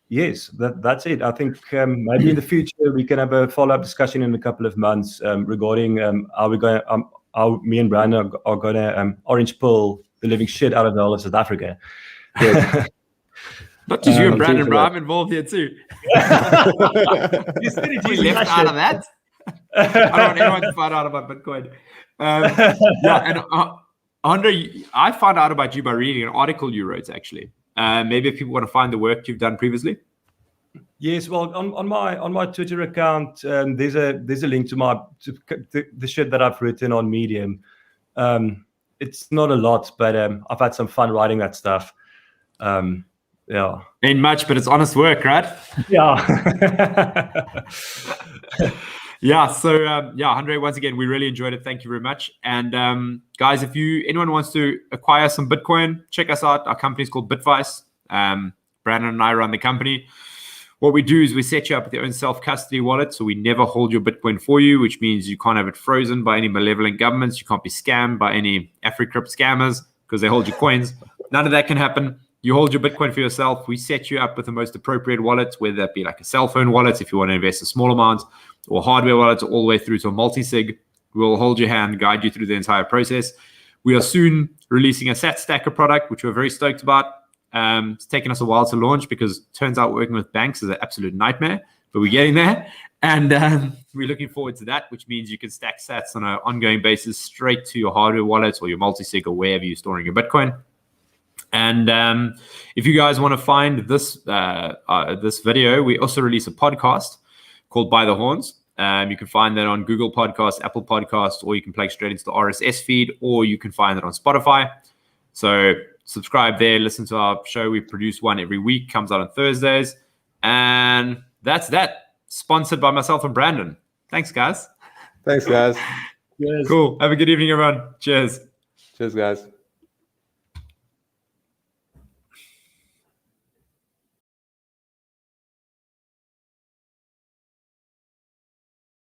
Yes, that's it. I think maybe in the future we can have a follow-up discussion in a couple of months regarding how me and Brandon are going to orange pill the living shit out of the whole of South Africa. Not just you and Brandon, bro. I'm involved here too. You left out of that. I don't want anyone to find out about Bitcoin. And Handre, I found out about you by reading an article you wrote, actually. Maybe if people want to find the work you've done previously. Yes, well, on my Twitter account, there's a link to the shit that I've written on Medium. It's not a lot, but I've had some fun writing that stuff. Yeah, ain't much, but it's honest work, right? Yeah. So Handre, once again, we really enjoyed it. Thank you very much. And guys, if anyone wants to acquire some Bitcoin, check us out. Our company is called Bitvice. Brandon and I run the company. What we do is we set you up with your own self-custody wallet, so we never hold your Bitcoin for you, which means you can't have it frozen by any malevolent governments. You can't be scammed by any AfriCrypt scammers because they hold your coins. None of that can happen. You hold your Bitcoin for yourself. We set you up with the most appropriate wallets, whether that be like a cell phone wallet if you want to invest a small amount, or hardware wallets, all the way through to a multi-sig. We'll hold your hand, guide you through the entire process. We are soon releasing a SAT Stacker product, which we're very stoked about. It's taken us a while to launch because it turns out working with banks is an absolute nightmare, but we're getting there. And we're looking forward to that, which means you can stack sats on an ongoing basis straight to your hardware wallet or your multi-sig or wherever you're storing your Bitcoin. And if you guys want to find this video, we also release a podcast called By the Horns. You can find that on Google Podcasts, Apple Podcasts, or you can plug straight into the RSS feed, or you can find it on Spotify. So subscribe there, listen to our show. We produce one every week, comes out on Thursdays. And that's that. Sponsored by myself and Brandon. Thanks, guys. Thanks, guys. Yes. Cool. Have a good evening, everyone. Cheers. Cheers, guys.